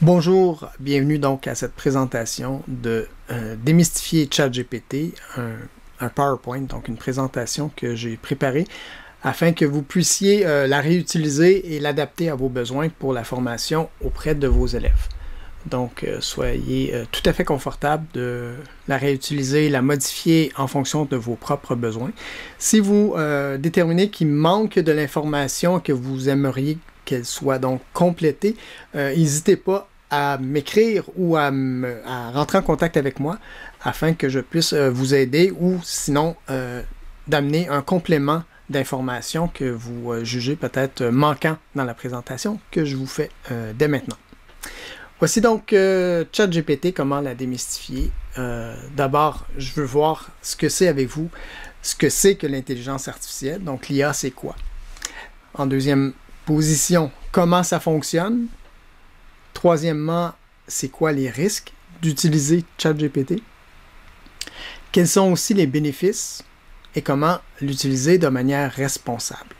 Bonjour, bienvenue donc à cette présentation de démystifier ChatGPT, un PowerPoint, donc une présentation que j'ai préparée afin que vous puissiez la réutiliser et l'adapter à vos besoins pour la formation auprès de vos élèves. Donc, soyez tout à fait confortable de la réutiliser, la modifier en fonction de vos propres besoins. Si vous déterminez qu'il manque de l'information que vous aimeriez qu'elle soit donc complétée, n'hésitez pas à m'écrire ou à rentrer en contact avec moi afin que je puisse vous aider ou sinon d'amener un complément d'informations que vous jugez peut-être manquant dans la présentation que je vous fais dès maintenant. Voici donc ChatGPT, comment la démystifier. D'abord, je veux voir ce que c'est avec vous, ce que c'est que l'intelligence artificielle. Donc l'IA, c'est quoi? En deuxième position, comment ça fonctionne? Troisièmement, c'est quoi les risques d'utiliser ChatGPT? Quels sont aussi les bénéfices et comment l'utiliser de manière responsable?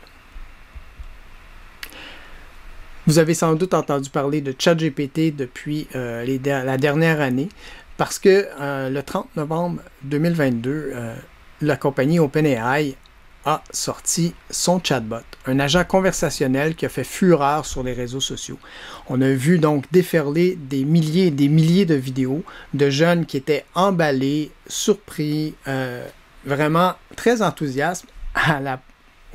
Vous avez sans doute entendu parler de ChatGPT depuis la dernière année parce que le 30 novembre 2022, la compagnie OpenAI a sorti son chatbot, un agent conversationnel qui a fait fureur sur les réseaux sociaux. On a vu donc déferler des milliers et des milliers de vidéos de jeunes qui étaient emballés, surpris, vraiment très enthousiastes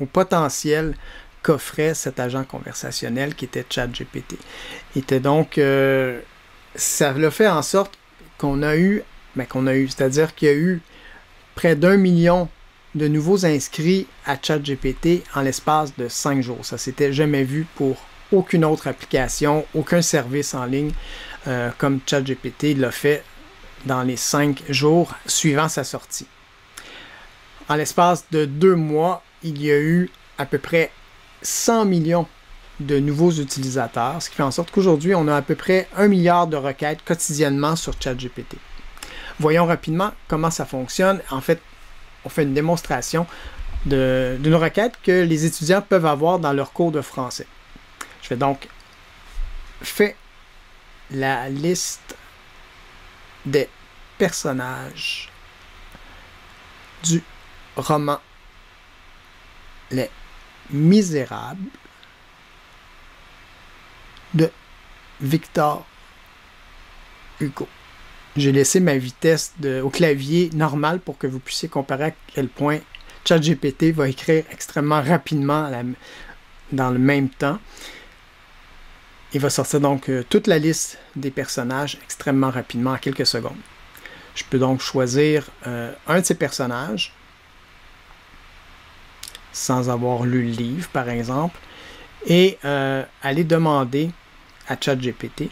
au potentiel qu'offrait cet agent conversationnel qui était ChatGPT. Ça l'a fait en sorte c'est-à-dire qu'il y a eu près d'1 million de nouveaux inscrits à ChatGPT en l'espace de 5 jours. Ça s'était jamais vu pour aucune autre application, aucun service en ligne comme ChatGPT l'a fait dans les 5 jours suivant sa sortie. En l'espace de 2 mois, il y a eu à peu près 100 millions de nouveaux utilisateurs, ce qui fait en sorte qu'aujourd'hui, on a à peu près 1 milliard de requêtes quotidiennement sur ChatGPT. Voyons rapidement comment ça fonctionne. En fait, on fait une démonstration d'une requête que les étudiants peuvent avoir dans leur cours de français. Je vais donc faire la liste des personnages du roman Les Misérables de Victor Hugo. J'ai laissé ma vitesse au clavier normal pour que vous puissiez comparer à quel point ChatGPT va écrire extrêmement rapidement dans le même temps. Il va sortir donc toute la liste des personnages extrêmement rapidement, en quelques secondes. Je peux donc choisir un de ces personnages sans avoir lu le livre, par exemple, et aller demander à ChatGPT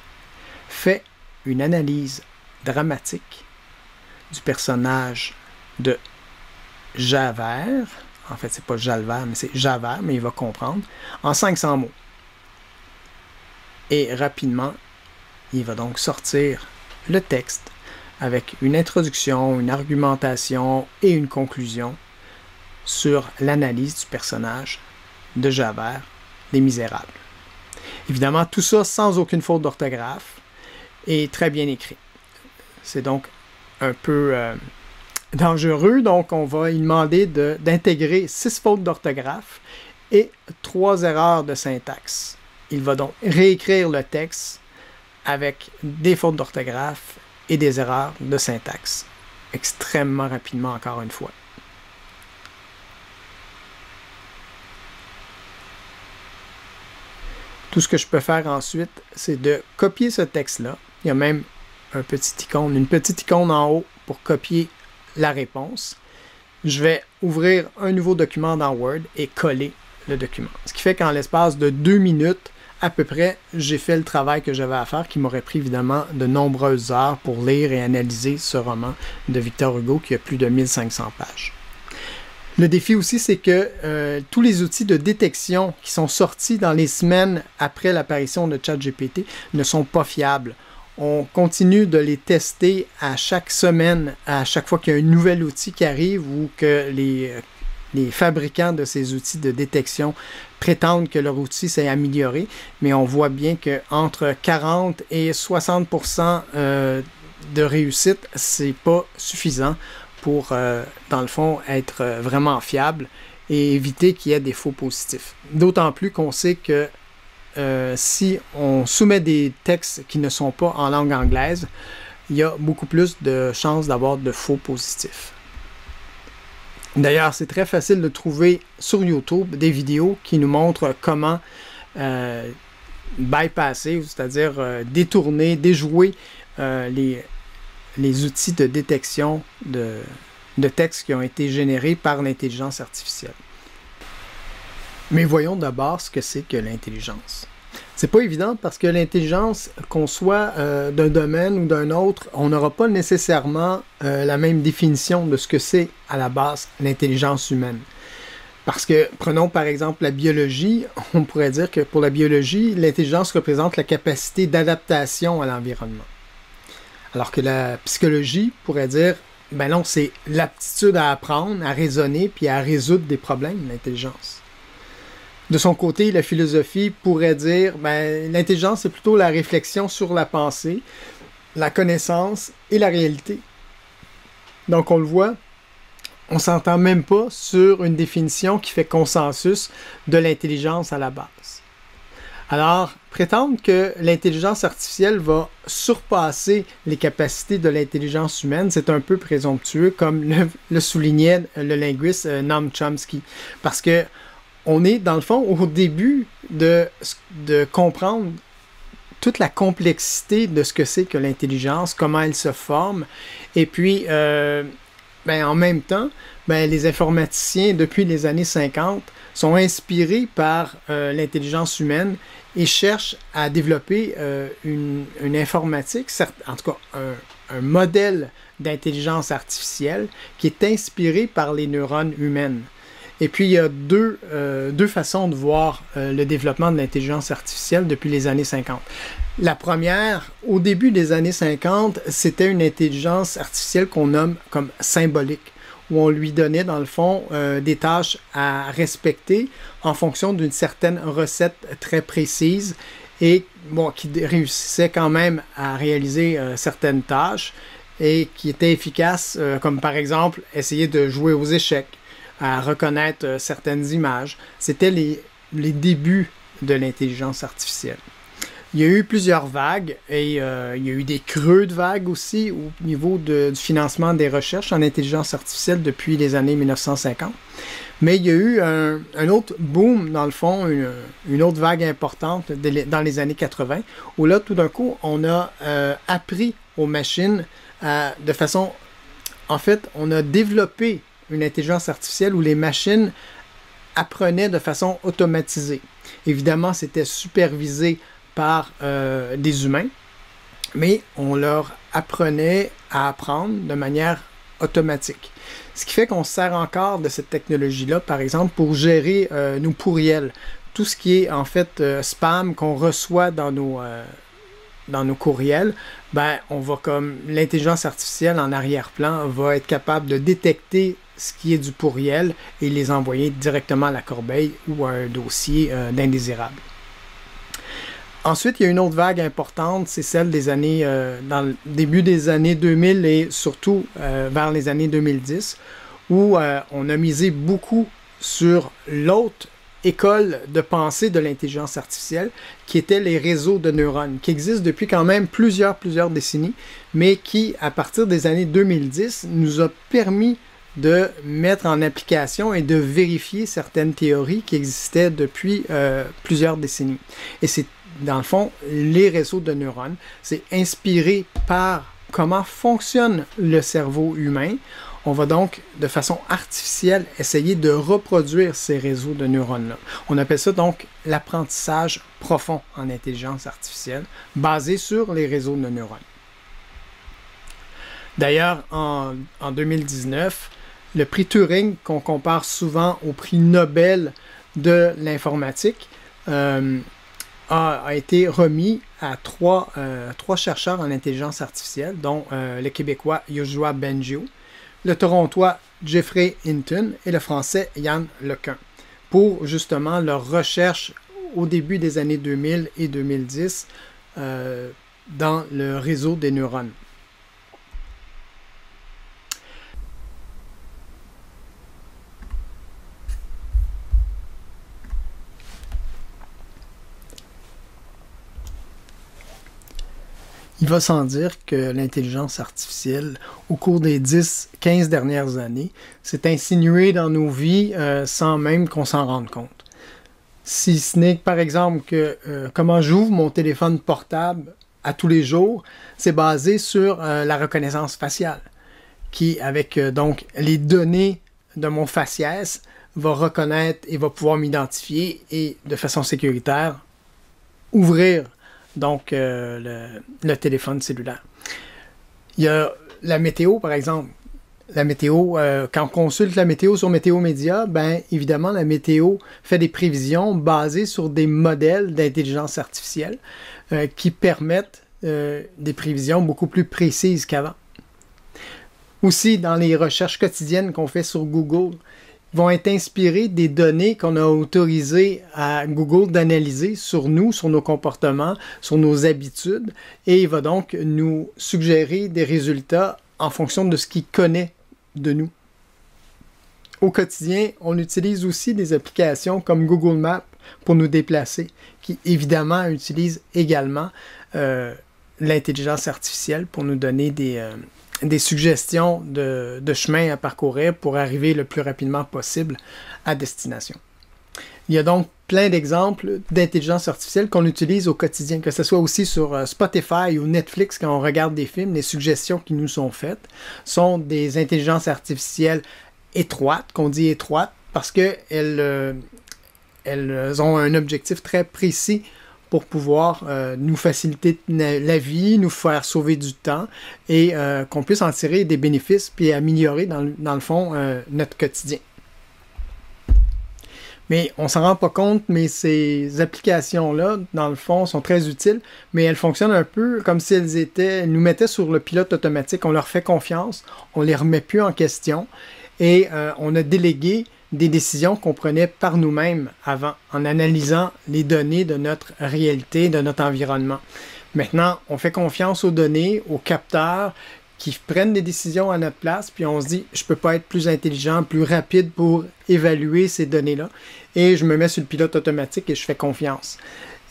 « Fais une analyse dramatique du personnage de Javert », en fait c'est pas Jalvert, mais c'est Javert, mais il va comprendre, en 500 mots. Et rapidement, il va donc sortir le texte avec une introduction, une argumentation et une conclusion sur l'analyse du personnage de Javert des Misérables. Évidemment, tout ça sans aucune faute d'orthographe et très bien écrit. C'est donc un peu dangereux, donc on va lui demander d'intégrer 6 fautes d'orthographe et 3 erreurs de syntaxe. Il va donc réécrire le texte avec des fautes d'orthographe et des erreurs de syntaxe. Extrêmement rapidement, encore une fois. Tout ce que je peux faire ensuite, c'est de copier ce texte-là. Il y a même une petite icône en haut pour copier la réponse. Je vais ouvrir un nouveau document dans Word et coller le document. Ce qui fait qu'en l'espace de 2 minutes, à peu près, j'ai fait le travail que j'avais à faire, qui m'aurait pris évidemment de nombreuses heures pour lire et analyser ce roman de Victor Hugo qui a plus de 1500 pages. Le défi aussi, c'est que tous les outils de détection qui sont sortis dans les semaines après l'apparition de ChatGPT ne sont pas fiables. On continue de les tester à chaque semaine, à chaque fois qu'il y a un nouvel outil qui arrive ou que les fabricants de ces outils de détection prétendent que leur outil s'est amélioré, mais on voit bien qu'entre 40 et 60% de réussite, c'est pas suffisant pour, dans le fond, être vraiment fiable et éviter qu'il y ait des faux positifs. D'autant plus qu'on sait que si on soumet des textes qui ne sont pas en langue anglaise, il y a beaucoup plus de chances d'avoir de faux positifs. D'ailleurs, c'est très facile de trouver sur YouTube des vidéos qui nous montrent comment bypasser, c'est-à-dire détourner, déjouer les outils de détection de textes qui ont été générés par l'intelligence artificielle. Mais voyons d'abord ce que c'est que l'intelligence. C'est pas évident parce que l'intelligence, qu'on soit d'un domaine ou d'un autre, on n'aura pas nécessairement la même définition de ce que c'est à la base l'intelligence humaine. Parce que, prenons par exemple la biologie, on pourrait dire que pour la biologie, l'intelligence représente la capacité d'adaptation à l'environnement. Alors que la psychologie pourrait dire, ben non, c'est l'aptitude à apprendre, à raisonner, puis à résoudre des problèmes, l'intelligence. De son côté, la philosophie pourrait dire, ben, l'intelligence, c'est plutôt la réflexion sur la pensée, la connaissance et la réalité. Donc, on le voit, on ne s'entend même pas sur une définition qui fait consensus de l'intelligence à la base. Alors, prétendre que l'intelligence artificielle va surpasser les capacités de l'intelligence humaine, c'est un peu présomptueux, comme le soulignait le linguiste Noam Chomsky. Parce que on est, dans le fond, au début de comprendre toute la complexité de ce que c'est que l'intelligence, comment elle se forme, et puis, en même temps, les informaticiens, depuis les années 50, sont inspirés par l'intelligence humaine et cherchent à développer une informatique, en tout cas un modèle d'intelligence artificielle qui est inspiré par les neurones humaines. Et puis, il y a deux façons de voir le développement de l'intelligence artificielle depuis les années 50. La première, au début des années 50, c'était une intelligence artificielle qu'on nomme comme symbolique, où on lui donnait, dans le fond, des tâches à respecter en fonction d'une certaine recette très précise et qui réussissait quand même à réaliser certaines tâches et qui étaient efficaces, comme par exemple essayer de jouer aux échecs, à reconnaître certaines images. C'était les débuts de l'intelligence artificielle. Il y a eu plusieurs vagues et il y a eu des creux de vagues aussi au niveau du financement des recherches en intelligence artificielle depuis les années 1950. Mais il y a eu un autre boom, dans le fond, une autre vague importante dans les années 80, où là, tout d'un coup, on a appris aux machines de façon... En fait, on a développé une intelligence artificielle où les machines apprenaient de façon automatisée. Évidemment, c'était supervisé par des humains, mais on leur apprenait à apprendre de manière automatique. Ce qui fait qu'on se sert encore de cette technologie-là, par exemple, pour gérer nos pourriels. Tout ce qui est en fait spam qu'on reçoit dans nos courriels, on va comme l'intelligence artificielle en arrière-plan va être capable de détecter ce qui est du pourriel et les envoyer directement à la corbeille ou à un dossier d'indésirable. Ensuite, il y a une autre vague importante, c'est celle des années, dans le début des années 2000 et surtout vers les années 2010, où on a misé beaucoup sur l'autre école de pensée de l'intelligence artificielle, qui étaient les réseaux de neurones, qui existent depuis quand même plusieurs décennies, mais qui, à partir des années 2010, nous a permis de mettre en application et de vérifier certaines théories qui existaient depuis plusieurs décennies. Et c'est, dans le fond, les réseaux de neurones, c'est inspiré par comment fonctionne le cerveau humain. On va donc, de façon artificielle, essayer de reproduire ces réseaux de neurones-là. On appelle ça donc l'apprentissage profond en intelligence artificielle, basé sur les réseaux de neurones. D'ailleurs, en 2019, le prix Turing, qu'on compare souvent au prix Nobel de l'informatique, a été remis à trois chercheurs en intelligence artificielle, dont le Québécois Yoshua Bengio, le Torontois Jeffrey Hinton et le Français Yann Lequin, pour justement leur recherche au début des années 2000 et 2010 dans le réseau des neurones. Il va sans dire que l'intelligence artificielle, au cours des 10-15 dernières années, s'est insinuée dans nos vies sans même qu'on s'en rende compte. Si ce n'est par exemple que comment j'ouvre mon téléphone portable à tous les jours, c'est basé sur la reconnaissance faciale, qui, avec donc les données de mon faciès, va reconnaître et va pouvoir m'identifier et, de façon sécuritaire, ouvrir donc le téléphone cellulaire. Il y a la météo, par exemple. La météo, quand on consulte la météo sur Météo Média, bien évidemment, la météo fait des prévisions basées sur des modèles d'intelligence artificielle qui permettent des prévisions beaucoup plus précises qu'avant. Aussi, dans les recherches quotidiennes qu'on fait sur Google, vont être inspirés des données qu'on a autorisées à Google d'analyser sur nous, sur nos comportements, sur nos habitudes, et il va donc nous suggérer des résultats en fonction de ce qu'il connaît de nous. Au quotidien, on utilise aussi des applications comme Google Maps pour nous déplacer, qui évidemment utilisent également l'intelligence artificielle pour nous donner des suggestions de chemin à parcourir pour arriver le plus rapidement possible à destination. Il y a donc plein d'exemples d'intelligence artificielle qu'on utilise au quotidien, que ce soit aussi sur Spotify ou Netflix quand on regarde des films, les suggestions qui nous sont faites sont des intelligences artificielles étroites, qu'on dit étroites, parce qu'elles ont un objectif très précis pour pouvoir nous faciliter la vie, nous faire sauver du temps et qu'on puisse en tirer des bénéfices puis améliorer dans le fond notre quotidien. Mais on ne s'en rend pas compte, mais ces applications-là, dans le fond, sont très utiles, mais elles fonctionnent un peu comme si elles nous mettaient sur le pilote automatique. On leur fait confiance, on ne les remet plus en question et on a délégué des décisions qu'on prenait par nous-mêmes avant, en analysant les données de notre réalité, de notre environnement. Maintenant, on fait confiance aux données, aux capteurs qui prennent des décisions à notre place, puis on se dit, je ne peux pas être plus intelligent, plus rapide pour évaluer ces données-là, et je me mets sur le pilote automatique et je fais confiance.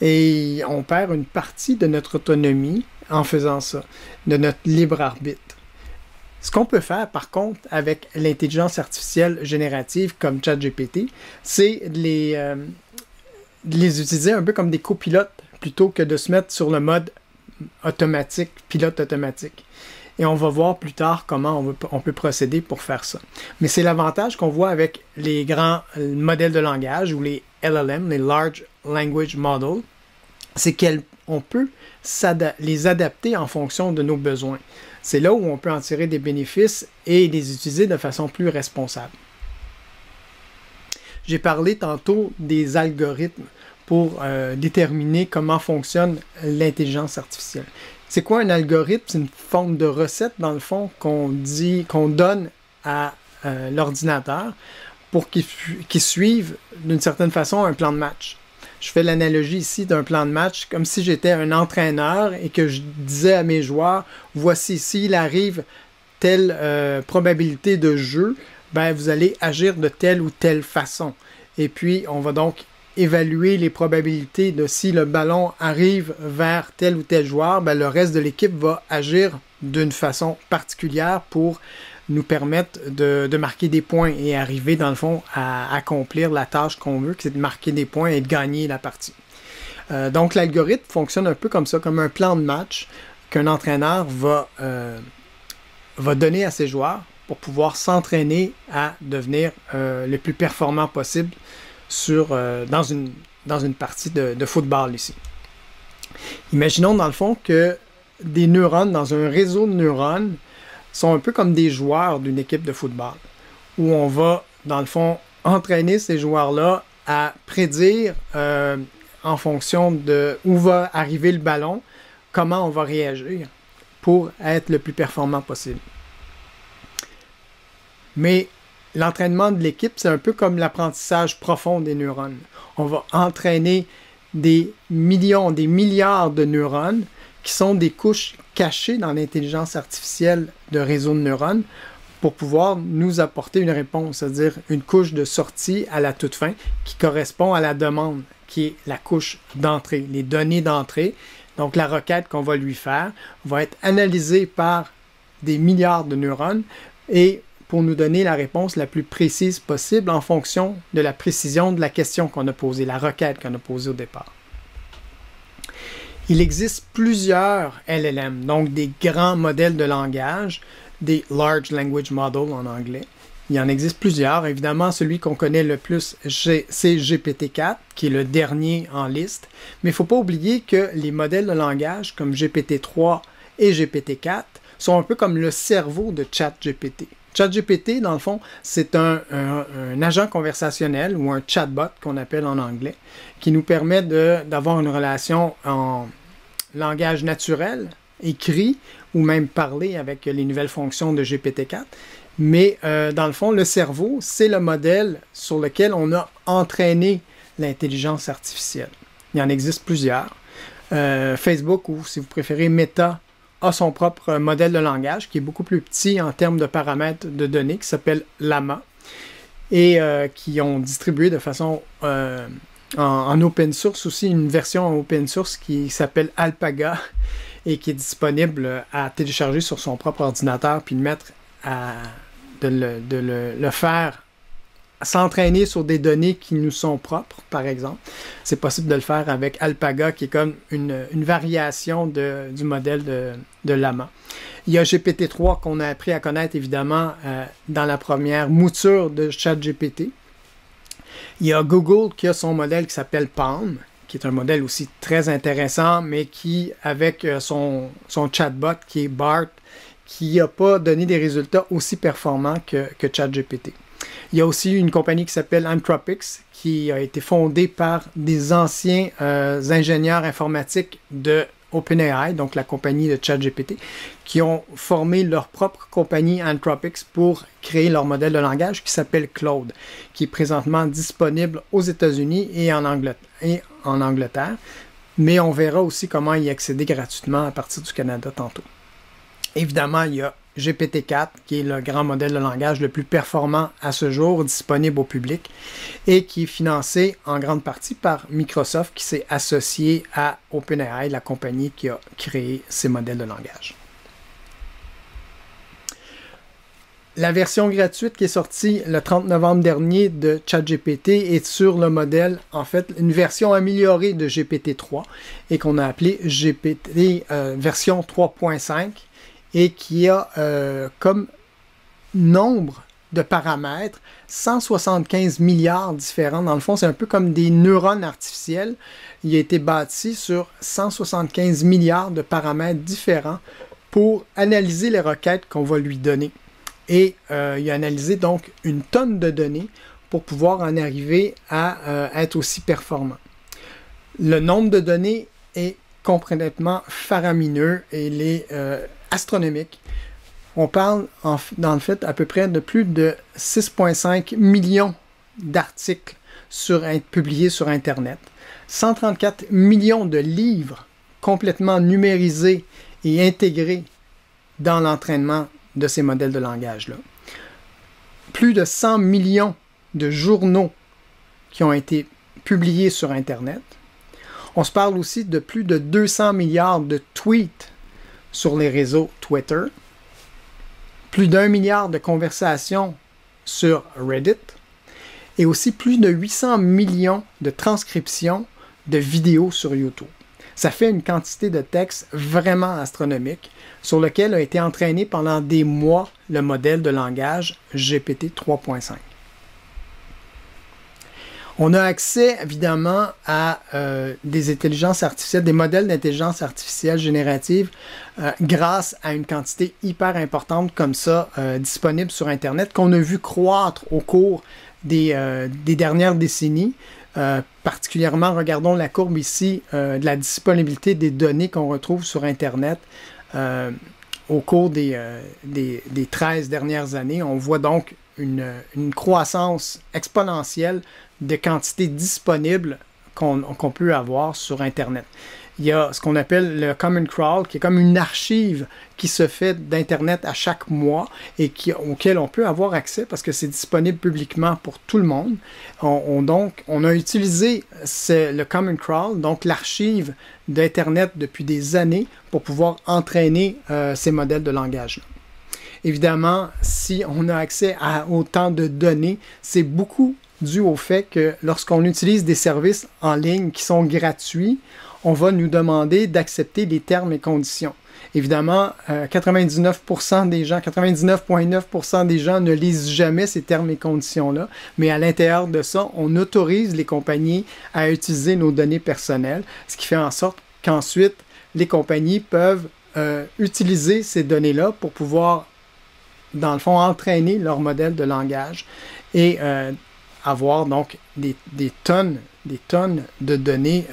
Et on perd une partie de notre autonomie en faisant ça, de notre libre arbitre. Ce qu'on peut faire, par contre, avec l'intelligence artificielle générative comme ChatGPT, c'est de les utiliser un peu comme des copilotes plutôt que de se mettre sur le mode automatique, pilote automatique. Et on va voir plus tard comment on peut procéder pour faire ça. Mais c'est l'avantage qu'on voit avec les grands modèles de langage ou les LLM, les Large Language Models, c'est qu'on peut les adapter en fonction de nos besoins. C'est là où on peut en tirer des bénéfices et les utiliser de façon plus responsable. J'ai parlé tantôt des algorithmes pour déterminer comment fonctionne l'intelligence artificielle. C'est quoi un algorithme? C'est une forme de recette, dans le fond, qu'on donne à l'ordinateur pour qu'il suive, d'une certaine façon, un plan de match. Je fais l'analogie ici d'un plan de match comme si j'étais un entraîneur et que je disais à mes joueurs, voici, s'il arrive telle probabilité de jeu, ben, vous allez agir de telle ou telle façon. Et puis, on va donc évaluer les probabilités de si le ballon arrive vers tel ou tel joueur, ben, le reste de l'équipe va agir d'une façon particulière pour nous permettre de marquer des points et arriver, dans le fond, à accomplir la tâche qu'on veut, qui c'est de marquer des points et de gagner la partie. Donc, l'algorithme fonctionne un peu comme ça, comme un plan de match qu'un entraîneur va donner à ses joueurs pour pouvoir s'entraîner à devenir le plus performant possible dans une partie de football ici. Imaginons dans le fond que des neurones, dans un réseau de neurones, sont un peu comme des joueurs d'une équipe de football, où on va, dans le fond, entraîner ces joueurs-là à prédire en fonction de où va arriver le ballon, comment on va réagir pour être le plus performant possible. Mais l'entraînement de l'équipe, c'est un peu comme l'apprentissage profond des neurones. On va entraîner des millions, des milliards de neurones qui sont des couches cachées dans l'intelligence artificielle de réseaux de neurones pour pouvoir nous apporter une réponse, c'est-à-dire une couche de sortie à la toute fin qui correspond à la demande, qui est la couche d'entrée, les données d'entrée. Donc, la requête qu'on va lui faire va être analysée par des milliards de neurones et pour nous donner la réponse la plus précise possible en fonction de la précision de la question qu'on a posée, la requête qu'on a posée au départ. Il existe plusieurs LLM, donc des grands modèles de langage, des Large Language Models en anglais. Il en existe plusieurs. Évidemment, celui qu'on connaît le plus, c'est GPT-4, qui est le dernier en liste. Mais il ne faut pas oublier que les modèles de langage comme GPT-3 et GPT-4 sont un peu comme le cerveau de ChatGPT. ChatGPT, dans le fond, c'est un agent conversationnel ou un chatbot qu'on appelle en anglais, qui nous permet d'avoir une relation en langage naturel, écrit ou même parler avec les nouvelles fonctions de GPT-4. Mais dans le fond, le cerveau, c'est le modèle sur lequel on a entraîné l'intelligence artificielle. Il y en existe plusieurs. Facebook, ou si vous préférez, Meta, a son propre modèle de langage qui est beaucoup plus petit en termes de paramètres de données, qui s'appelle Llama, et qui ont distribué de façon en open source aussi une version en open source qui s'appelle Alpaga et qui est disponible à télécharger sur son propre ordinateur puis de le faire s'entraîner sur des données qui nous sont propres, par exemple. C'est possible de le faire avec Alpaga, qui est comme une variation du modèle de Llama. Il y a GPT-3 qu'on a appris à connaître, évidemment, dans la première mouture de ChatGPT. Il y a Google qui a son modèle qui s'appelle Palm, qui est un modèle aussi très intéressant, mais qui, avec son chatbot, qui est BART, qui n'a pas donné des résultats aussi performants que ChatGPT. Il y a aussi une compagnie qui s'appelle Anthropic, qui a été fondée par des anciens ingénieurs informatiques de OpenAI, donc la compagnie de ChatGPT, qui ont formé leur propre compagnie Anthropic pour créer leur modèle de langage qui s'appelle Claude, qui est présentement disponible aux États-Unis et en Angleterre, mais on verra aussi comment y accéder gratuitement à partir du Canada tantôt. Évidemment, il y a GPT-4, qui est le grand modèle de langage le plus performant à ce jour, disponible au public, et qui est financé en grande partie par Microsoft, qui s'est associé à OpenAI, la compagnie qui a créé ces modèles de langage. La version gratuite qui est sortie le 30 novembre dernier de ChatGPT est sur le modèle, en fait, une version améliorée de GPT-3 et qu'on a appelé GPT version 3.5 et qui a comme nombre de paramètres 175 milliards différents. Dans le fond, c'est un peu comme des neurones artificiels. Il a été bâti sur 175 milliards de paramètres différents pour analyser les requêtes qu'on va lui donner. Et il a analysé donc une tonne de données pour pouvoir en arriver à être aussi performant. Le nombre de données est complètement faramineux et il est astronomique. On parle dans le fait à peu près de plus de 6,5 millions d'articles publiés sur Internet, 134 millions de livres complètement numérisés et intégrés dans l'entraînement de ces modèles de langage-là. Plus de 100 millions de journaux qui ont été publiés sur Internet. On se parle aussi de plus de 200 milliards de tweets sur les réseaux Twitter, plus d'1 milliard de conversations sur Reddit et aussi plus de 800 millions de transcriptions de vidéos sur YouTube. Ça fait une quantité de texte vraiment astronomique sur lequel a été entraîné pendant des mois le modèle de langage GPT 3.5. On a accès évidemment à des intelligences artificielles, des modèles d'intelligence artificielle générative grâce à une quantité hyper importante comme ça disponible sur Internet qu'on a vu croître au cours des dernières décennies. Particulièrement, regardons la courbe ici de la disponibilité des données qu'on retrouve sur Internet au cours des 13 dernières années. On voit donc une croissance exponentielle de quantité disponible qu'on peut avoir sur Internet. Il y a ce qu'on appelle le Common Crawl, qui est comme une archive qui se fait d'Internet à chaque mois et auquel on peut avoir accès parce que c'est disponible publiquement pour tout le monde. Donc, on a utilisé le Common Crawl, donc l'archive d'Internet depuis des années pour pouvoir entraîner ces modèles de langage-là. Évidemment, si on a accès à autant de données, c'est beaucoup dû au fait que lorsqu'on utilise des services en ligne qui sont gratuits, on va nous demander d'accepter les termes et conditions. Évidemment, 99% des gens, 99,9% des gens ne lisent jamais ces termes et conditions-là, mais à l'intérieur de ça, on autorise les compagnies à utiliser nos données personnelles, ce qui fait en sorte qu'ensuite, les compagnies peuvent utiliser ces données-là pour pouvoir, dans le fond, entraîner leur modèle de langage et avoir donc des tonnes de données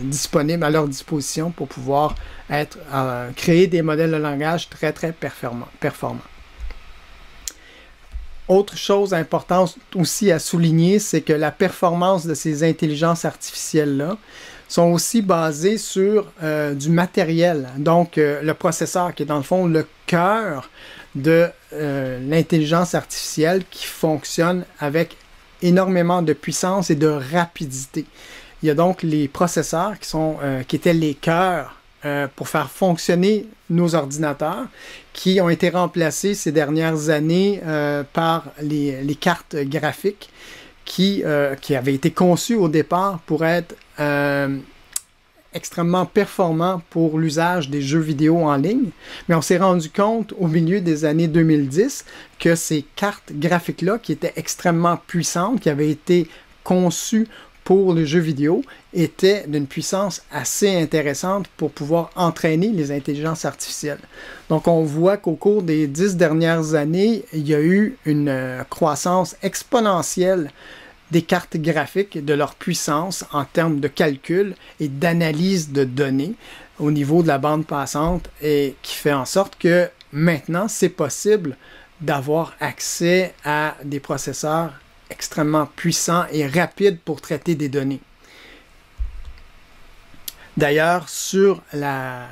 disponibles à leur disposition pour pouvoir créer des modèles de langage très, très performants. Autre chose importante aussi à souligner, c'est que la performance de ces intelligences artificielles-là sont aussi basées sur du matériel. Donc, le processeur qui est dans le fond le cœur de l'intelligence artificielle qui fonctionne avec énormément de puissance et de rapidité. Il y a donc les processeurs qui étaient les cœurs pour faire fonctionner nos ordinateurs, qui ont été remplacés ces dernières années par les cartes graphiques qui avaient été conçues au départ pour être extrêmement performants pour l'usage des jeux vidéo en ligne. Mais on s'est rendu compte au milieu des années 2010 que ces cartes graphiques-là, qui étaient extrêmement puissantes, qui avaient été conçues pour les jeux vidéo, étaient d'une puissance assez intéressante pour pouvoir entraîner les intelligences artificielles. Donc on voit qu'au cours des 10 dernières années, il y a eu une croissance exponentielle des cartes graphiques, de leur puissance en termes de calcul et d'analyse de données au niveau de la bande passante, et qui fait en sorte que maintenant, c'est possible d'avoir accès à des processeurs extrêmement puissants et rapides pour traiter des données. D'ailleurs, sur la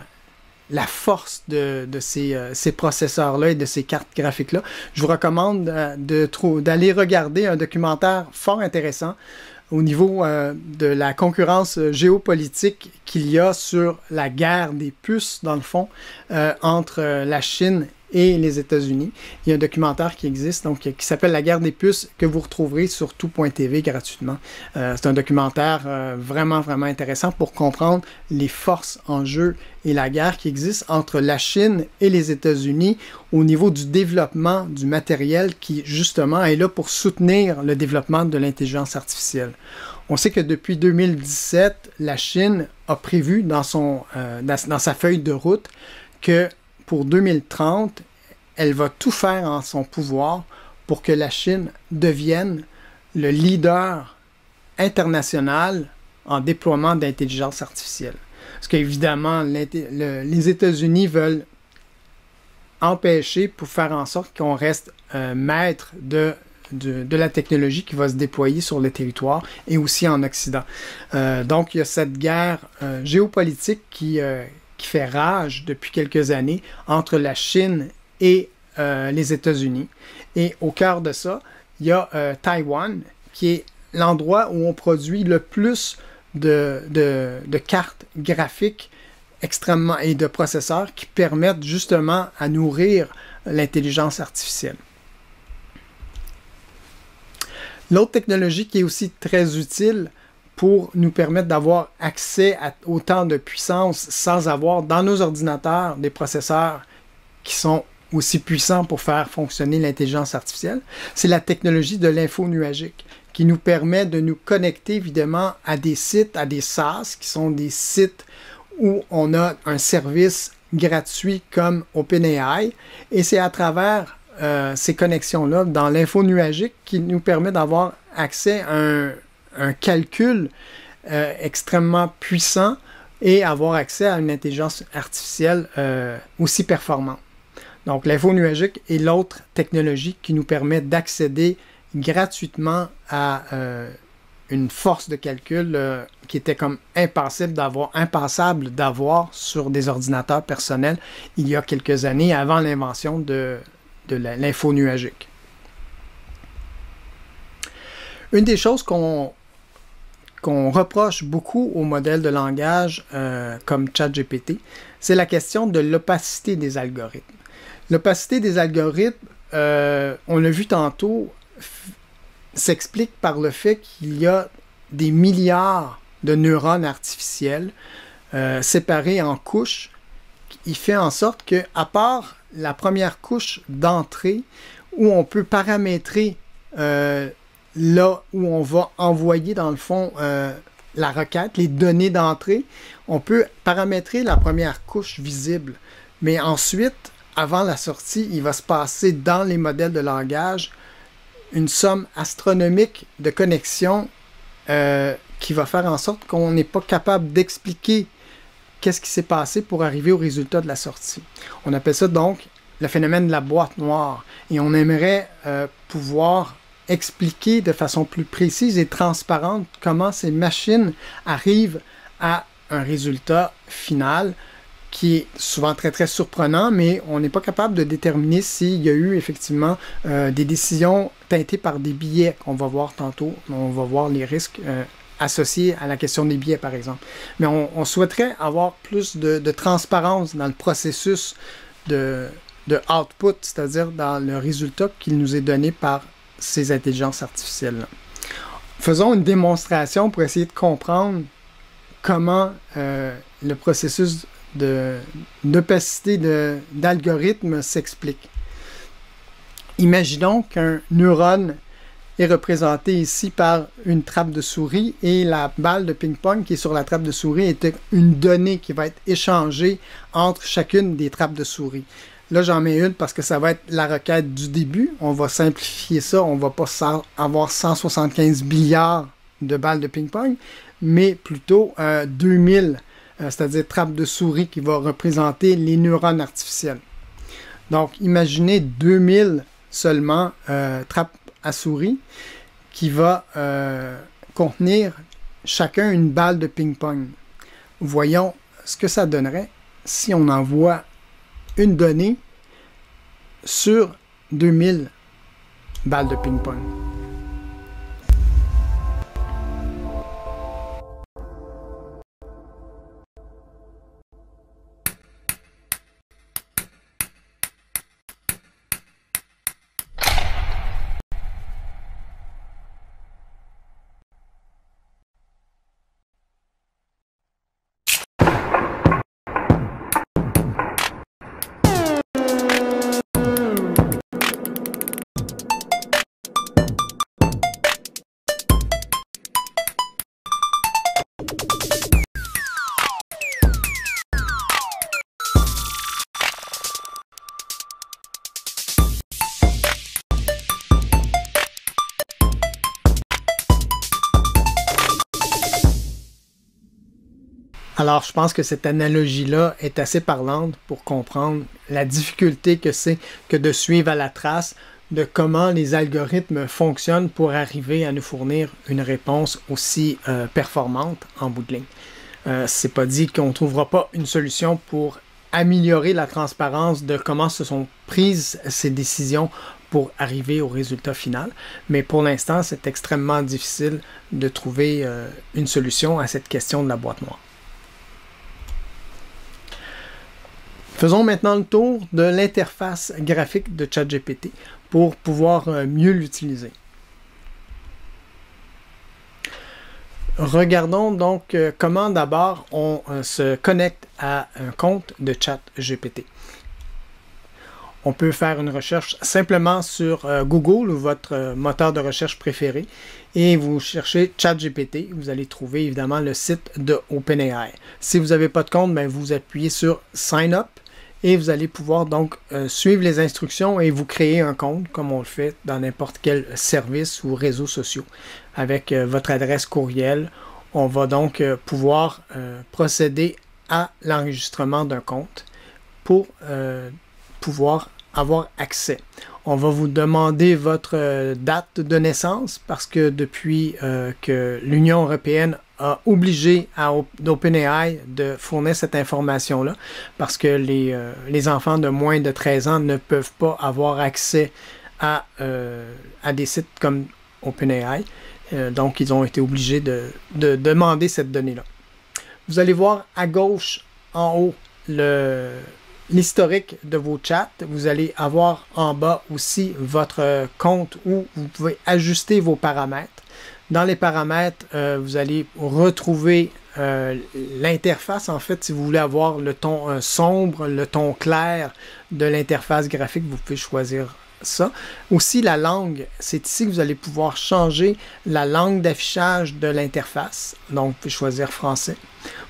force de ces processeurs-là et de ces cartes graphiques-là, je vous recommande d'aller regarder un documentaire fort intéressant au niveau de la concurrence géopolitique qu'il y a sur la guerre des puces, dans le fond, entre la Chine et les États-Unis. Il y a un documentaire qui existe, donc qui s'appelle La guerre des puces, que vous retrouverez sur tout.tv gratuitement. C'est un documentaire vraiment, vraiment intéressant pour comprendre les forces en jeu et la guerre qui existe entre la Chine et les États-Unis au niveau du développement du matériel qui, justement, est là pour soutenir le développement de l'intelligence artificielle. On sait que depuis 2017, la Chine a prévu dans sa feuille de route que pour 2030, elle va tout faire en son pouvoir pour que la Chine devienne le leader international en déploiement d'intelligence artificielle. Parce qu'évidemment, les États-Unis veulent empêcher pour faire en sorte qu'on reste maître de la technologie qui va se déployer sur le territoire et aussi en Occident. Donc, il y a cette guerre géopolitique qui fait rage depuis quelques années entre la Chine et les États-Unis. Et au cœur de ça, il y a Taïwan, qui est l'endroit où on produit le plus de cartes graphiques extrêmement et de processeurs qui permettent justement à nourrir l'intelligence artificielle. L'autre technologie qui est aussi très utile pour nous permettre d'avoir accès à autant de puissance sans avoir dans nos ordinateurs des processeurs qui sont aussi puissants pour faire fonctionner l'intelligence artificielle, c'est la technologie de l'info nuagique qui nous permet de nous connecter évidemment à des sites, à des SaaS, qui sont des sites où on a un service gratuit comme OpenAI, et c'est à travers ces connexions-là dans l'info nuagique qui nous permet d'avoir accès à un calcul extrêmement puissant et avoir accès à une intelligence artificielle aussi performante. Donc, l'info nuagique est l'autre technologie qui nous permet d'accéder gratuitement à une force de calcul qui était comme impensable d'avoir sur des ordinateurs personnels il y a quelques années avant l'invention de l'info nuagique. Une des choses qu'on reproche beaucoup aux modèles de langage comme ChatGPT, c'est la question de l'opacité des algorithmes. L'opacité des algorithmes, on l'a vu tantôt, s'explique par le fait qu'il y a des milliards de neurones artificiels séparés en couches. Il fait en sorte que, à part la première couche d'entrée, où on peut paramétrer là où on va envoyer dans le fond la requête, les données d'entrée, on peut paramétrer la première couche visible. Mais ensuite, avant la sortie, il va se passer dans les modèles de langage une somme astronomique de connexions qui va faire en sorte qu'on n'est pas capable d'expliquer qu'est-ce qui s'est passé pour arriver au résultat de la sortie. On appelle ça donc le phénomène de la boîte noire. Et on aimerait pouvoir expliquer de façon plus précise et transparente comment ces machines arrivent à un résultat final qui est souvent très très surprenant, mais on n'est pas capable de déterminer s'il y a eu effectivement des décisions teintées par des biais qu'on va voir tantôt. On va voir les risques associés à la question des biais, par exemple. Mais on souhaiterait avoir plus de transparence dans le processus de output, c'est-à-dire dans le résultat qui nous est donné par ces intelligences artificielles-là. Faisons une démonstration pour essayer de comprendre comment le processus d'opacité d'algorithme s'explique. Imaginons qu'un neurone est représenté ici par une trappe de souris et la balle de ping-pong qui est sur la trappe de souris est une donnée qui va être échangée entre chacune des trappes de souris. Là, j'en mets une parce que ça va être la requête du début. On va simplifier ça. On ne va pas avoir 175 milliards de balles de ping-pong, mais plutôt 2000 c'est-à-dire trappe de souris qui va représenter les neurones artificiels. Donc, imaginez 2000 seulement trappes à souris qui va contenir chacun une balle de ping-pong. Voyons ce que ça donnerait si on envoie une donnée sur 2000 balles de ping-pong. Alors, je pense que cette analogie-là est assez parlante pour comprendre la difficulté que c'est que de suivre à la trace de comment les algorithmes fonctionnent pour arriver à nous fournir une réponse aussi performante en bout de ligne. C'est pas dit qu'on ne trouvera pas une solution pour améliorer la transparence de comment se sont prises ces décisions pour arriver au résultat final, mais pour l'instant, c'est extrêmement difficile de trouver une solution à cette question de la boîte noire. Faisons maintenant le tour de l'interface graphique de ChatGPT pour pouvoir mieux l'utiliser. Regardons donc comment d'abord on se connecte à un compte de ChatGPT. On peut faire une recherche simplement sur Google ou votre moteur de recherche préféré et vous cherchez ChatGPT. Vous allez trouver évidemment le site de OpenAI. Si vous n'avez pas de compte, bien, vous appuyez sur Sign Up et vous allez pouvoir donc suivre les instructions et vous créer un compte comme on le fait dans n'importe quel service ou réseaux sociaux. Avec votre adresse courriel, on va donc pouvoir procéder à l'enregistrement d'un compte pour pouvoir avoir accès. On va vous demander votre date de naissance parce que depuis que l'Union européenne a obligé OpenAI de fournir cette information-là, parce que les enfants de moins de 13 ans ne peuvent pas avoir accès à des sites comme OpenAI. Donc, ils ont été obligés de demander cette donnée-là. Vous allez voir à gauche, en haut, l'historique de vos chats. Vous allez avoir en bas aussi votre compte où vous pouvez ajuster vos paramètres. Dans les paramètres, vous allez retrouver l'interface. En fait, si vous voulez avoir le ton sombre, le ton clair de l'interface graphique, vous pouvez choisir ça. Aussi, la langue, c'est ici que vous allez pouvoir changer la langue d'affichage de l'interface. Donc, vous pouvez choisir français.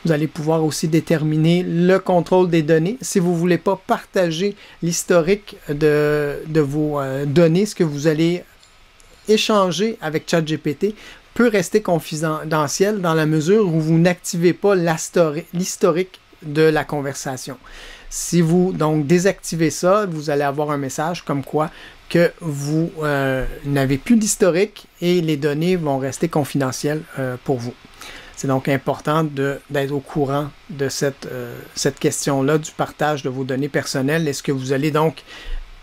Vous allez pouvoir aussi déterminer le contrôle des données. Si vous ne voulez pas partager l'historique de vos données, ce que vous allez échanger avec ChatGPT peut rester confidentiel dans la mesure où vous n'activez pas l'historique de la conversation. Si vous donc désactivez ça, vous allez avoir un message comme quoi que vous n'avez plus d'historique et les données vont rester confidentielles pour vous. C'est donc important d'être au courant de cette question-là du partage de vos données personnelles. Est-ce que vous allez donc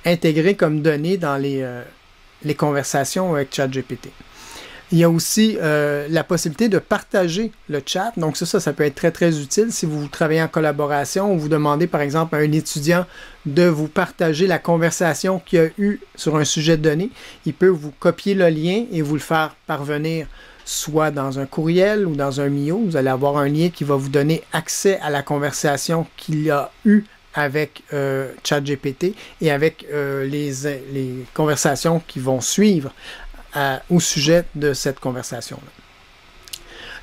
intégrer comme données dans les conversations avec ChatGPT? Il y a aussi la possibilité de partager le chat. Donc ça peut être très, très utile si vous travaillez en collaboration ou vous demandez, par exemple, à un étudiant de vous partager la conversation qu'il y a eu sur un sujet donné. Il peut vous copier le lien et vous le faire parvenir soit dans un courriel ou dans un Mio. Vous allez avoir un lien qui va vous donner accès à la conversation qu'il y a eu avec ChatGPT et avec les conversations qui vont suivre au sujet de cette conversation-là.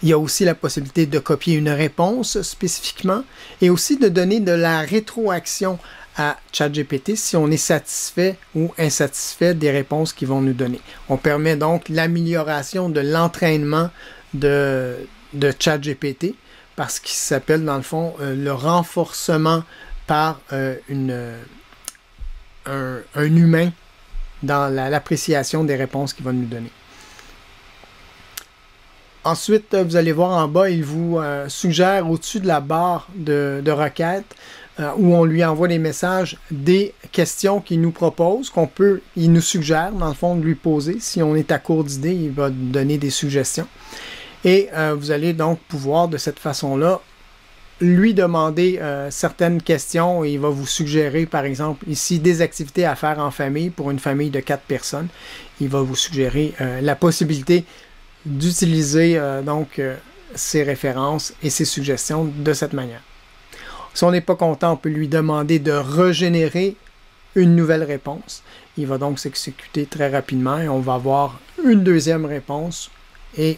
Il y a aussi la possibilité de copier une réponse spécifiquement et aussi de donner de la rétroaction à ChatGPT si on est satisfait ou insatisfait des réponses qu'ils vont nous donner. On permet donc l'amélioration de l'entraînement de ChatGPT parce qu'il s'appelle dans le fond le renforcement par un humain dans l'appréciation des réponses qu'il va nous donner. Ensuite, vous allez voir en bas, il vous suggère au-dessus de la barre de requête où on lui envoie des messages, des questions qu'il nous propose, il nous suggère dans le fond de lui poser. Si on est à court d'idées, il va nous donner des suggestions. Et vous allez donc pouvoir de cette façon-là lui demander certaines questions et il va vous suggérer, par exemple, ici, des activités à faire en famille pour une famille de 4 personnes. Il va vous suggérer la possibilité d'utiliser ces références et ces suggestions de cette manière. Si on n'est pas content, on peut lui demander de régénérer une nouvelle réponse. Il va donc s'exécuter très rapidement et on va avoir une deuxième réponse et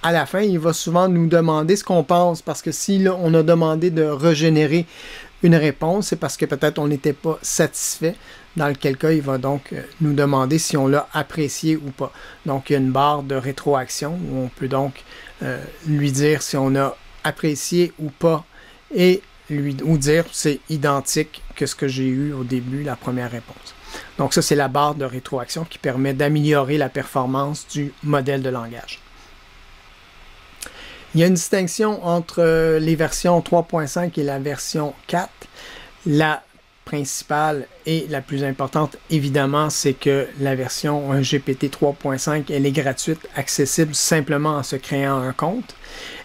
à la fin, il va souvent nous demander ce qu'on pense, parce que si là, on a demandé de régénérer une réponse, c'est parce que peut-être on n'était pas satisfait, dans lequel cas il va donc nous demander si on l'a apprécié ou pas. Donc il y a une barre de rétroaction où on peut donc lui dire si on a apprécié ou pas et ou dire c'est identique que ce que j'ai eu au début, la première réponse. Donc ça, c'est la barre de rétroaction qui permet d'améliorer la performance du modèle de langage. Il y a une distinction entre les versions 3.5 et la version 4. La principale et la plus importante, évidemment, c'est que la version GPT 3.5, elle est gratuite, accessible simplement en se créant un compte.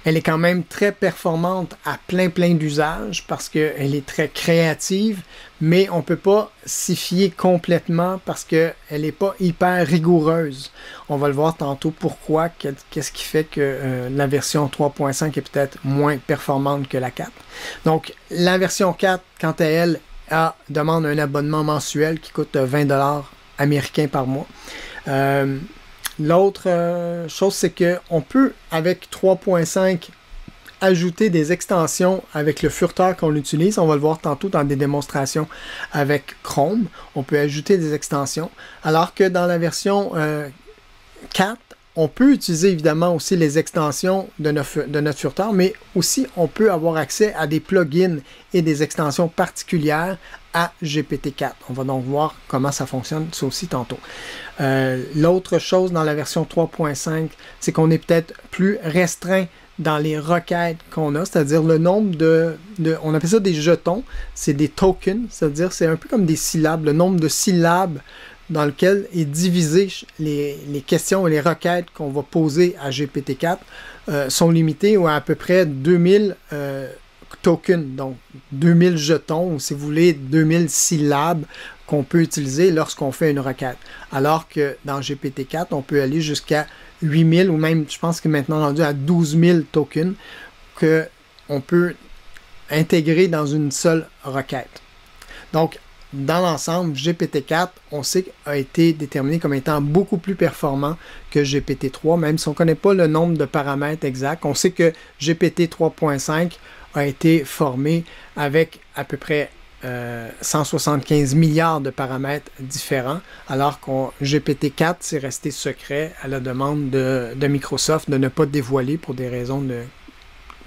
Elle est quand même très performante à plein d'usages parce qu'elle est très créative, mais on ne peut pas s'y fier complètement parce qu'elle n'est pas hyper rigoureuse. On va le voir tantôt pourquoi, qu'est-ce qui fait que la version 3.5 est peut-être moins performante que la 4. Donc, la version 4, quant à elle, demande un abonnement mensuel qui coûte 20 $ américains par mois. L'autre chose, c'est qu'on peut, avec 3.5, ajouter des extensions avec le furteur qu'on utilise. On va le voir tantôt dans des démonstrations avec Chrome. On peut ajouter des extensions. Alors que dans la version 4, on peut utiliser évidemment aussi les extensions de notre furteur, mais aussi on peut avoir accès à des plugins et des extensions particulières à GPT-4. On va donc voir comment ça fonctionne, ça aussi tantôt. L'autre chose dans la version 3.5, c'est qu'on est peut-être plus restreint dans les requêtes qu'on a, c'est-à-dire le nombre on appelle ça des jetons, c'est des tokens, c'est-à-dire c'est un peu comme des syllabes, le nombre de syllabes dans lequel est divisé les questions et les requêtes qu'on va poser à GPT-4 sont limitées à peu près 2000 tokens, donc 2000 jetons, ou si vous voulez, 2000 syllabes qu'on peut utiliser lorsqu'on fait une requête. Alors que dans GPT-4, on peut aller jusqu'à 8000 ou même, je pense que maintenant rendu à 12 000 tokens qu'on peut intégrer dans une seule requête. Donc, dans l'ensemble, GPT-4, on sait, a été déterminé comme étant beaucoup plus performant que GPT-3, même si on ne connaît pas le nombre de paramètres exacts. On sait que GPT 3.5 a été formé avec à peu près 175 milliards de paramètres différents, alors que GPT-4, c'est resté secret à la demande de Microsoft de ne pas dévoiler, pour des raisons de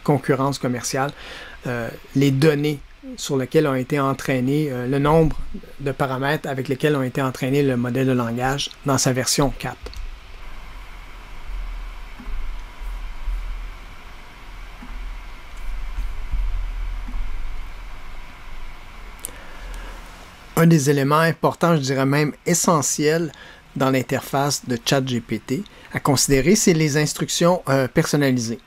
concurrence commerciale, les données sur lesquels ont été entraînés, le nombre de paramètres avec lesquels ont été entraînés le modèle de langage dans sa version 4. Un des éléments importants, je dirais même essentiels dans l'interface de ChatGPT à considérer, c'est les instructions personnalisées.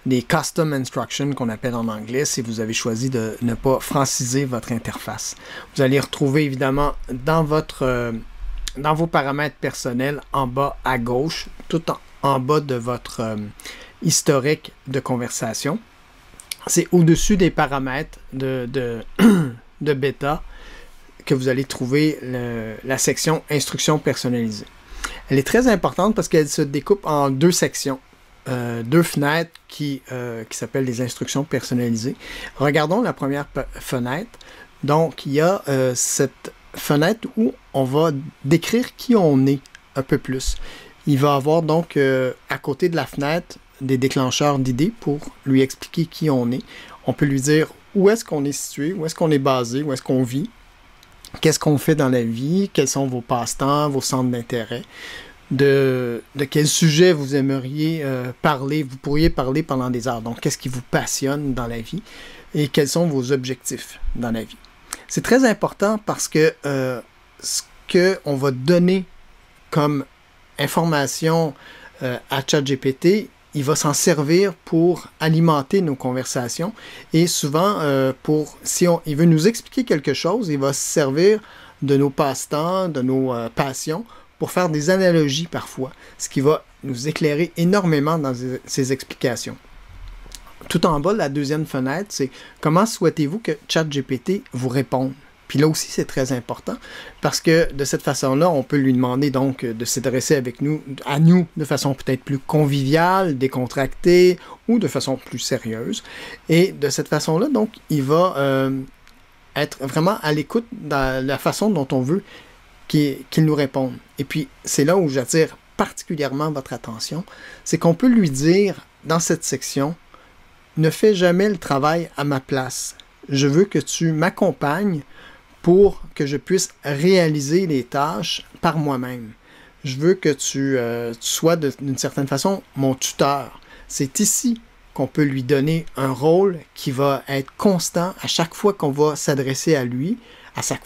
Les custom instructions qu'on appelle en anglais si vous avez choisi de ne pas franciser votre interface. Vous allez retrouver évidemment dans vos paramètres personnels en bas à gauche, tout en bas de votre historique de conversation. C'est au-dessus des paramètres de bêta que vous allez trouver la section instructions personnalisées. Elle est très importante parce qu'elle se découpe en deux sections. Deux fenêtres qui s'appellent les instructions personnalisées. Regardons la première fenêtre. Donc, il y a cette fenêtre où on va décrire qui on est un peu plus. Il va avoir donc à côté de la fenêtre des déclencheurs d'idées pour lui expliquer qui on est. On peut lui dire où est-ce qu'on est situé, où est-ce qu'on est basé, où est-ce qu'on vit, qu'est-ce qu'on fait dans la vie, quels sont vos passe-temps, vos centres d'intérêt. De quel sujet vous aimeriez parler, vous pourriez parler pendant des heures. Donc, qu'est-ce qui vous passionne dans la vie et quels sont vos objectifs dans la vie. C'est très important parce que ce qu'on va donner comme information à ChatGPT, il va s'en servir pour alimenter nos conversations et souvent, si il veut nous expliquer quelque chose, il va se servir de nos passe-temps, de nos passions, pour faire des analogies parfois, ce qui va nous éclairer énormément dans ces explications. Tout en bas de la deuxième fenêtre, c'est comment souhaitez-vous que ChatGPT vous réponde? Puis là aussi, c'est très important parce que de cette façon-là, on peut lui demander donc de s'adresser à nous de façon peut-être plus conviviale, décontractée ou de façon plus sérieuse. Et de cette façon-là, donc, il va être vraiment à l'écoute dans la façon dont on veut qu'il nous réponde. Et puis, c'est là où j'attire particulièrement votre attention, c'est qu'on peut lui dire dans cette section, ne fais jamais le travail à ma place. Je veux que tu m'accompagnes pour que je puisse réaliser les tâches par moi-même. Je veux que tu sois d'une certaine façon mon tuteur. C'est ici qu'on peut lui donner un rôle qui va être constant à chaque fois qu'on va s'adresser à lui, à chaque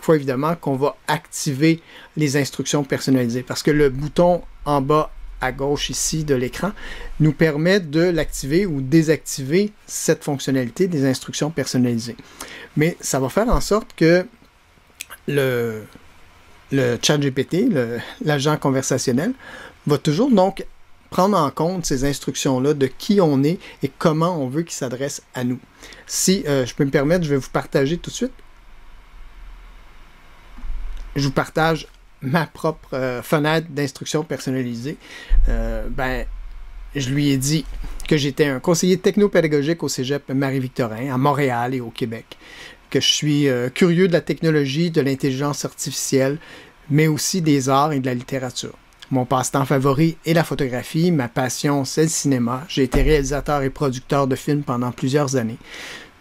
fois évidemment qu'on va activer les instructions personnalisées. Parce que le bouton en bas à gauche ici de l'écran nous permet de l'activer ou désactiver cette fonctionnalité des instructions personnalisées. Mais ça va faire en sorte que le ChatGPT, l'agent conversationnel, va toujours donc prendre en compte ces instructions-là de qui on est et comment on veut qu'il s'adresse à nous. Si je peux me permettre, je vais vous partager tout de suite. Je vous partage ma propre fenêtre d'instruction personnalisée. Je lui ai dit que j'étais un conseiller technopédagogique au Cégep Marie-Victorin, à Montréal et au Québec, que je suis curieux de la technologie, de l'intelligence artificielle, mais aussi des arts et de la littérature. Mon passe-temps favori est la photographie, ma passion c'est le cinéma. J'ai été réalisateur et producteur de films pendant plusieurs années.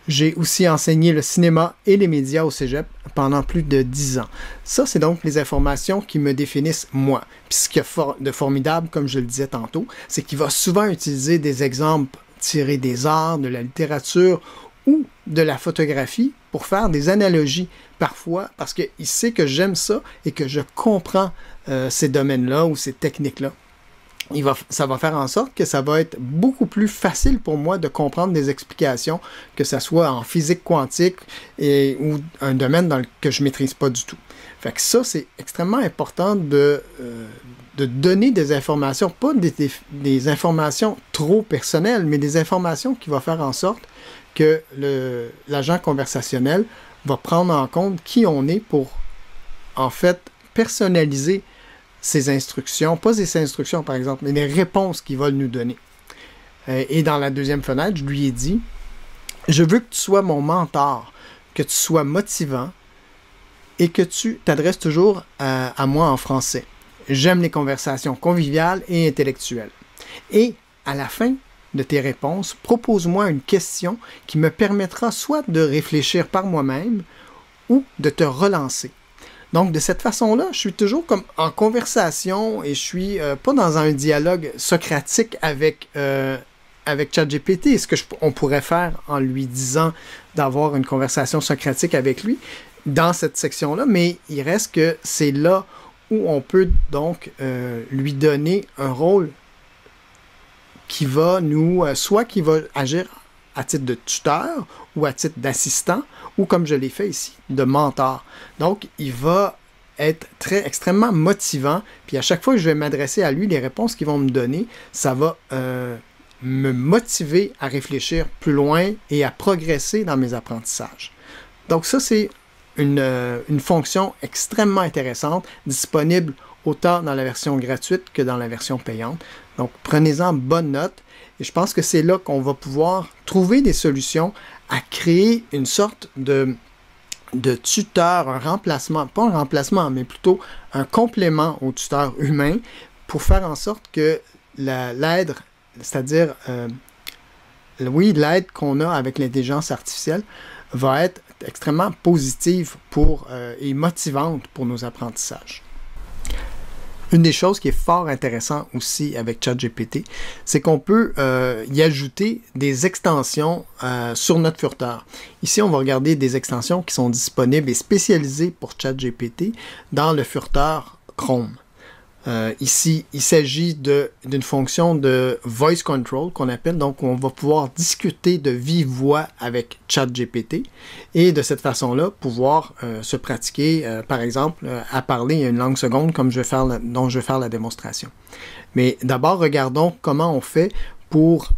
J'ai aussi enseigné le cinéma et les médias au cégep pendant plus de 10 ans. Ça, c'est donc les informations qui me définissent moi. Puis ce qu'il y a de formidable, comme je le disais tantôt, c'est qu'il va souvent utiliser des exemples tirés des arts, de la littérature ou de la photographie pour faire des analogies parfois parce qu'il sait que j'aime ça et que je comprends ces domaines-là ou ces techniques-là. Ça va faire en sorte que ça va être beaucoup plus facile pour moi de comprendre des explications, que ce soit en physique quantique ou un domaine que je ne maîtrise pas du tout. Fait que ça, c'est extrêmement important de donner des informations, pas des informations trop personnelles, mais des informations qui vont faire en sorte que l'agent conversationnel va prendre en compte qui on est pour, en fait, personnaliser ses instructions, pas ses instructions par exemple, mais les réponses qu'il va nous donner. Et dans la deuxième fenêtre, je lui ai dit, je veux que tu sois mon mentor, que tu sois motivant et que tu t'adresses toujours à moi en français. J'aime les conversations conviviales et intellectuelles. Et à la fin de tes réponses, propose-moi une question qui me permettra soit de réfléchir par moi-même ou de te relancer. Donc, de cette façon-là, je suis toujours comme en conversation et je suis pas dans un dialogue socratique avec ChatGPT, ce on pourrait faire en lui disant d'avoir une conversation socratique avec lui dans cette section-là, mais il reste que c'est là où on peut donc lui donner un rôle qui va soit qui va agir à titre de tuteur ou à titre d'assistant, ou comme je l'ai fait ici, de mentor. Donc, il va être extrêmement motivant, puis à chaque fois que je vais m'adresser à lui, les réponses qu'il va me donner, ça va me motiver à réfléchir plus loin et à progresser dans mes apprentissages. Donc ça, c'est une fonction extrêmement intéressante, disponible autant dans la version gratuite que dans la version payante. Donc, prenez-en bonne note. Et je pense que c'est là qu'on va pouvoir trouver des solutions à créer une sorte de tuteur, un remplacement, pas un remplacement, mais plutôt un complément au tuteur humain pour faire en sorte que l'aide, c'est-à-dire, l'aide qu'on a avec l'intelligence artificielle va être extrêmement positive et motivante pour nos apprentissages. Une des choses qui est fort intéressante aussi avec ChatGPT, c'est qu'on peut y ajouter des extensions sur notre furteur. Ici, on va regarder des extensions qui sont disponibles et spécialisées pour ChatGPT dans le furteur Chrome. Ici, il s'agit d'une fonction de voice control qu'on appelle, donc on va pouvoir discuter de vive voix avec ChatGPT et de cette façon-là pouvoir se pratiquer, par exemple, à parler une langue seconde comme dont je vais faire la démonstration. Mais d'abord, regardons comment on fait pour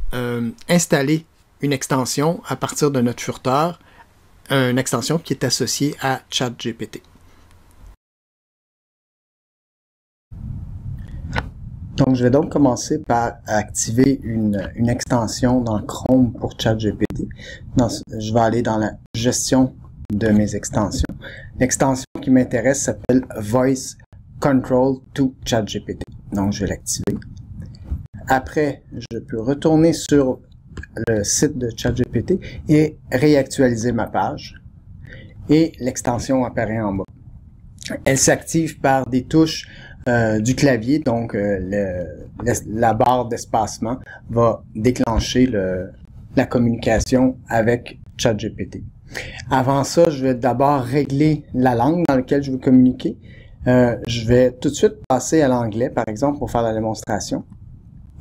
installer une extension à partir de notre furteur, une extension qui est associée à ChatGPT. Donc, je vais donc commencer par activer une extension dans Chrome pour ChatGPT. Je vais aller dans la gestion de mes extensions. L'extension qui m'intéresse s'appelle Voice Control to ChatGPT. Donc, je vais l'activer. Après, je peux retourner sur le site de ChatGPT et réactualiser ma page. Et l'extension apparaît en bas. Elle s'active par des touches du clavier, donc la barre d'espacement va déclencher la communication avec ChatGPT. Avant ça, je vais d'abord régler la langue dans laquelle je veux communiquer. Je vais tout de suite passer à l'anglais, par exemple, pour faire la démonstration.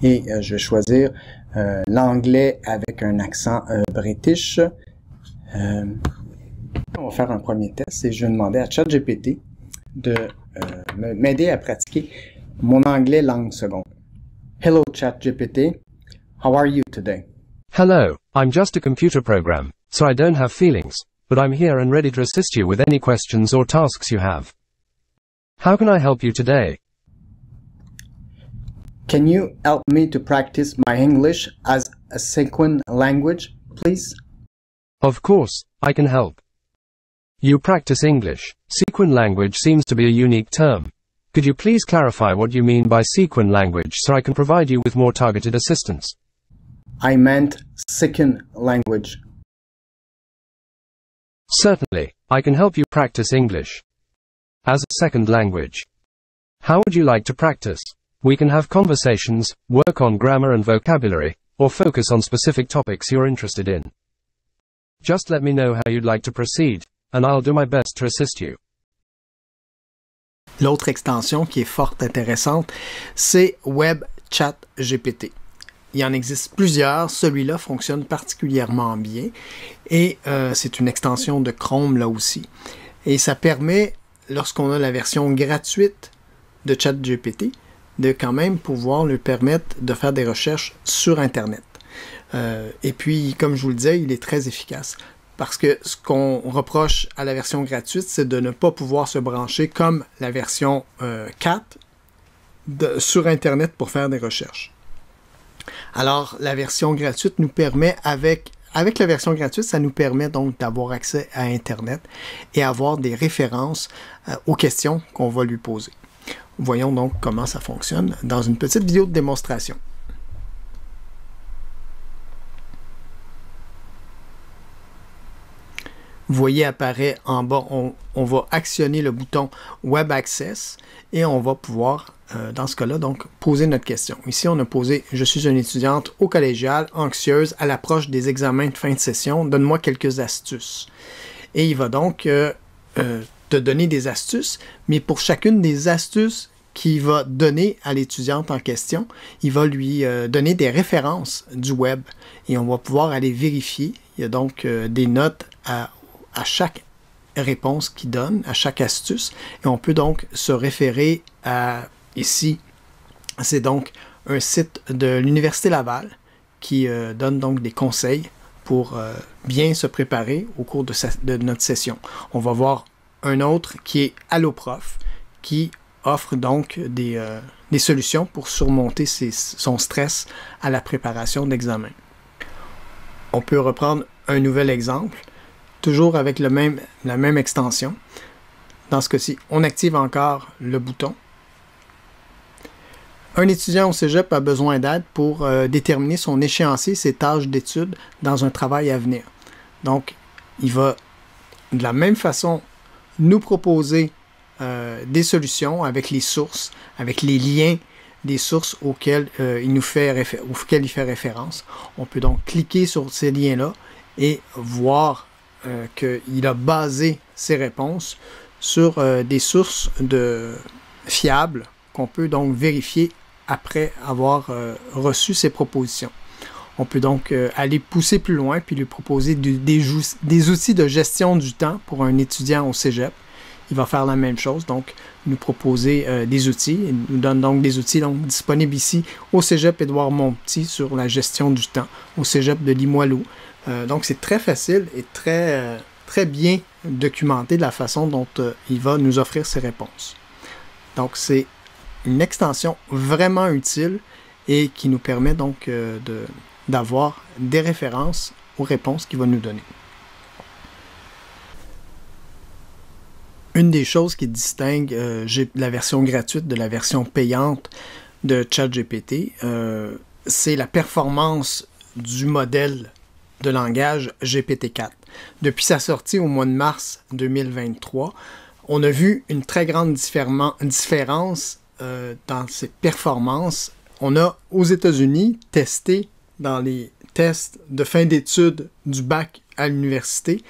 Et je vais choisir l'anglais avec un accent british. On va faire un premier test et je vais demander à ChatGPT de m'aider à pratiquer mon anglais langue seconde. Hello ChatGPT, how are you today? Hello, I'm just a computer program, so I don't have feelings, but I'm here and ready to assist you with any questions or tasks you have. How can I help you today? Can you help me to practice my English as a second language, please? Of course, I can help. You practice English. Sequin language seems to be a unique term. Could you please clarify what you mean by sequin language so I can provide you with more targeted assistance? I meant second language. Certainly, I can help you practice English as a second language. How would you like to practice? We can have conversations, work on grammar and vocabulary, or focus on specific topics you're interested in. Just let me know how you'd like to proceed, and I'll do my best to assist you. L'autre extension qui est fort intéressante, c'est Web Chat GPT. Il en existe plusieurs, celui-là fonctionne particulièrement bien et c'est une extension de Chrome là aussi. Et ça permet, lorsqu'on a la version gratuite de ChatGPT, de quand même pouvoir lui permettre de faire des recherches sur Internet. Et puis, comme je vous le disais, il est très efficace. Parce que ce qu'on reproche à la version gratuite, c'est de ne pas pouvoir se brancher comme la version 4 sur Internet pour faire des recherches. Alors, la version gratuite nous permet, avec la version gratuite, ça nous permet donc d'avoir accès à Internet et avoir des références aux questions qu'on va lui poser. Voyons donc comment ça fonctionne dans une petite vidéo de démonstration. Vous voyez apparaît en bas, on va actionner le bouton Web Access et on va pouvoir, dans ce cas-là, donc poser notre question. Ici, on a posé « Je suis une étudiante au collégial, anxieuse, à l'approche des examens de fin de session. Donne-moi quelques astuces. » Et il va donc te donner des astuces, mais pour chacune des astuces qu'il va donner à l'étudiante en question, il va lui donner des références du web et on va pouvoir aller vérifier. Il y a donc des notes à chaque réponse qu'il donne, à chaque astuce, et on peut donc se référer à, ici, c'est donc un site de l'Université Laval qui donne donc des conseils pour bien se préparer au cours de notre session. On va voir un autre qui est Alloprof, qui offre donc des solutions pour surmonter son stress à la préparation d'examen. On peut reprendre un nouvel exemple, toujours avec la même extension. Dans ce cas-ci, on active encore le bouton. Un étudiant au cégep a besoin d'aide pour déterminer son échéancier, ses tâches d'études dans un travail à venir. Donc, il va de la même façon nous proposer des solutions avec les sources, avec les liens des sources auxquelles il fait référence. On peut donc cliquer sur ces liens-là et voir qu'il a basé ses réponses sur des sources fiables qu'on peut donc vérifier après avoir reçu ses propositions. On peut donc aller pousser plus loin puis lui proposer des outils de gestion du temps pour un étudiant au cégep. Il va faire la même chose, donc nous proposer des outils. Il nous donne donc des outils disponibles ici au cégep Édouard-Montpetit sur la gestion du temps, au cégep de Limoilou. Donc c'est très facile et très bien documenté de la façon dont il va nous offrir ses réponses. Donc c'est une extension vraiment utile et qui nous permet donc d'avoir des références aux réponses qu'il va nous donner. Une des choses qui distingue la version gratuite de la version payante de ChatGPT, c'est la performance du modèle de langage GPT-4. Depuis sa sortie au mois de mars 2023, on a vu une très grande différence dans ses performances. On a, aux États-Unis, testé dans les tests de fin d'études du bac à l'université,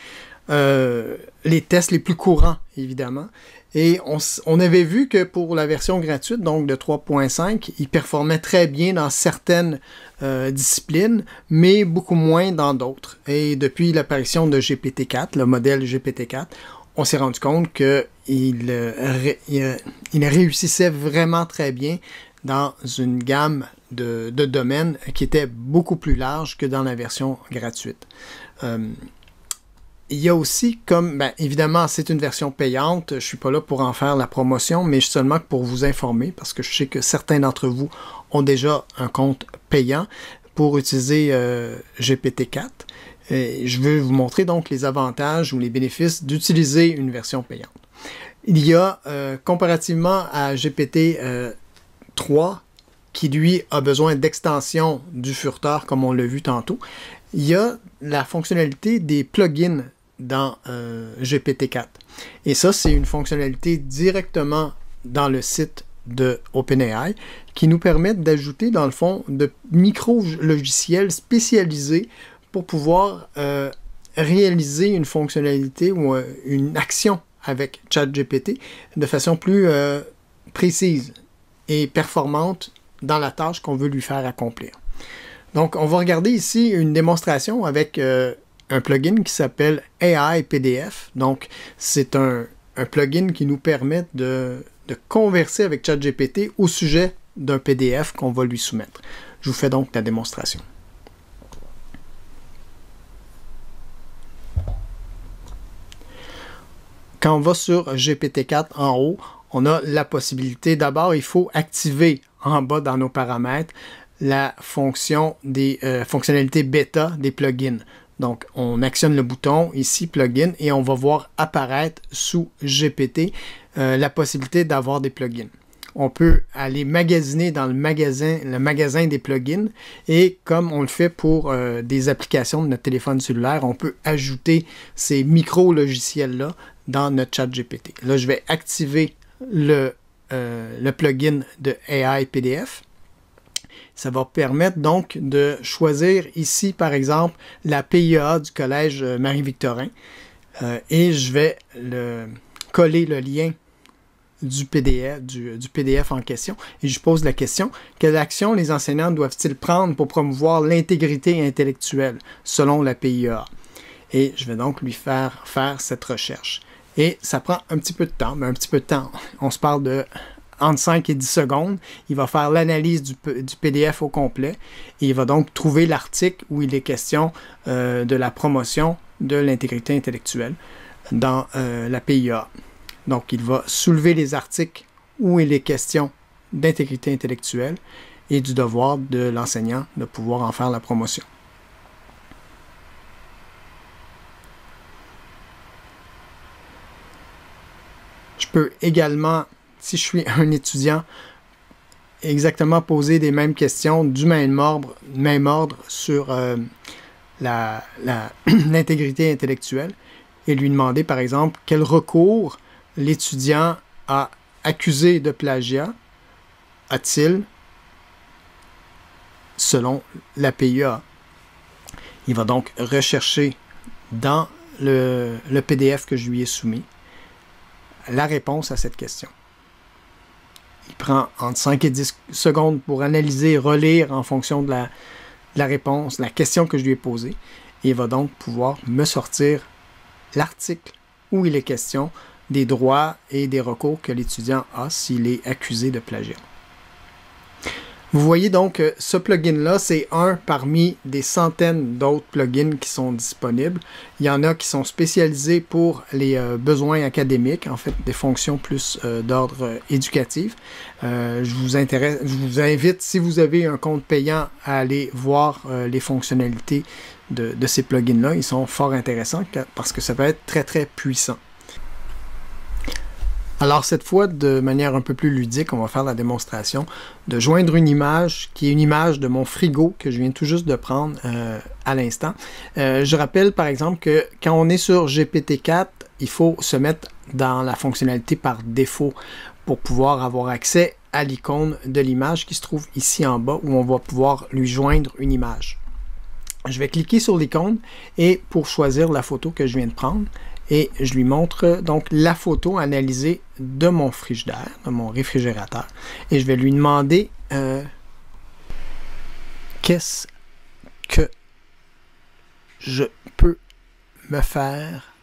les tests les plus courants, évidemment. Et on avait vu que pour la version gratuite, donc de 3.5, il performait très bien dans certaines disciplines, mais beaucoup moins dans d'autres. Et depuis l'apparition de GPT-4, le modèle GPT-4, on s'est rendu compte qu'il réussissait vraiment très bien dans une gamme de domaines qui était beaucoup plus large que dans la version gratuite. Il y a aussi évidemment, c'est une version payante. Je ne suis pas là pour en faire la promotion, mais seulement pour vous informer, parce que je sais que certains d'entre vous ont déjà un compte payant pour utiliser GPT-4. Et je veux vous montrer donc les avantages ou les bénéfices d'utiliser une version payante. Il y a, comparativement à GPT 3, qui lui a besoin d'extension du furteur, comme on l'a vu tantôt, il y a la fonctionnalité des plugins dans GPT-4. Et ça, c'est une fonctionnalité directement dans le site de OpenAI qui nous permet d'ajouter, dans le fond, de micro-logiciels spécialisés pour pouvoir réaliser une fonctionnalité ou une action avec ChatGPT de façon plus précise et performante dans la tâche qu'on veut lui faire accomplir. Donc, on va regarder ici une démonstration avec un plugin qui s'appelle AI PDF. Donc, c'est un plugin qui nous permet de converser avec ChatGPT au sujet d'un PDF qu'on va lui soumettre. Je vous fais donc la démonstration. Quand on va sur GPT-4 en haut, on a la possibilité, d'abord, il faut activer en bas dans nos paramètres la fonction des fonctionnalités bêta des plugins. Donc, on actionne le bouton ici, plugin, et on va voir apparaître sous GPT la possibilité d'avoir des plugins. On peut aller magasiner dans le magasin des plugins, et comme on le fait pour des applications de notre téléphone cellulaire, on peut ajouter ces micro-logiciels-là dans notre ChatGPT. Là, je vais activer le plugin de AI PDF. Ça va permettre donc de choisir ici, par exemple, la PIA du Collège Marie-Victorin. Et je vais coller le lien du PDF en question. Et je pose la question, quelle action les enseignants doivent-ils prendre pour promouvoir l'intégrité intellectuelle selon la PIA? Et je vais donc lui faire cette recherche. Et ça prend un petit peu de temps, mais un petit peu de temps. On se parle de entre 5 et 10 secondes. Il va faire l'analyse du PDF au complet et il va donc trouver l'article où il est question de la promotion de l'intégrité intellectuelle dans la PIA. Donc, il va soulever les articles où il est question d'intégrité intellectuelle et du devoir de l'enseignant de pouvoir en faire la promotion. Je peux également, si je suis un étudiant, exactement poser les mêmes questions du même ordre sur l'intégrité intellectuelle et lui demander, par exemple, quel recours l'étudiant a accusé de plagiat a-t-il selon la PIA. Il va donc rechercher dans le PDF que je lui ai soumis la réponse à cette question. Il prend entre 5 et 10 secondes pour analyser et relire en fonction de la réponse, la question que je lui ai posée. Et il va donc pouvoir me sortir l'article où il est question des droits et des recours que l'étudiant a s'il est accusé de plagiat. Vous voyez donc ce plugin-là, c'est un parmi des centaines d'autres plugins qui sont disponibles. Il y en a qui sont spécialisés pour les besoins académiques, en fait des fonctions plus d'ordre éducatif. Je vous invite, si vous avez un compte payant, à aller voir les fonctionnalités de ces plugins-là. Ils sont fort intéressants parce que ça peut être très très puissant. Alors cette fois, de manière un peu plus ludique, on va faire la démonstration de joindre une image qui est une image de mon frigo que je viens tout juste de prendre à l'instant. Je rappelle par exemple que quand on est sur GPT-4, il faut se mettre dans la fonctionnalité par défaut pour pouvoir avoir accès à l'icône de l'image qui se trouve ici en bas où on va pouvoir lui joindre une image. Je vais cliquer sur l'icône et pour choisir la photo que je viens de prendre, et je lui montre donc la photo analysée de mon frigidaire, de mon réfrigérateur. Et je vais lui demander qu'est-ce que je peux me faire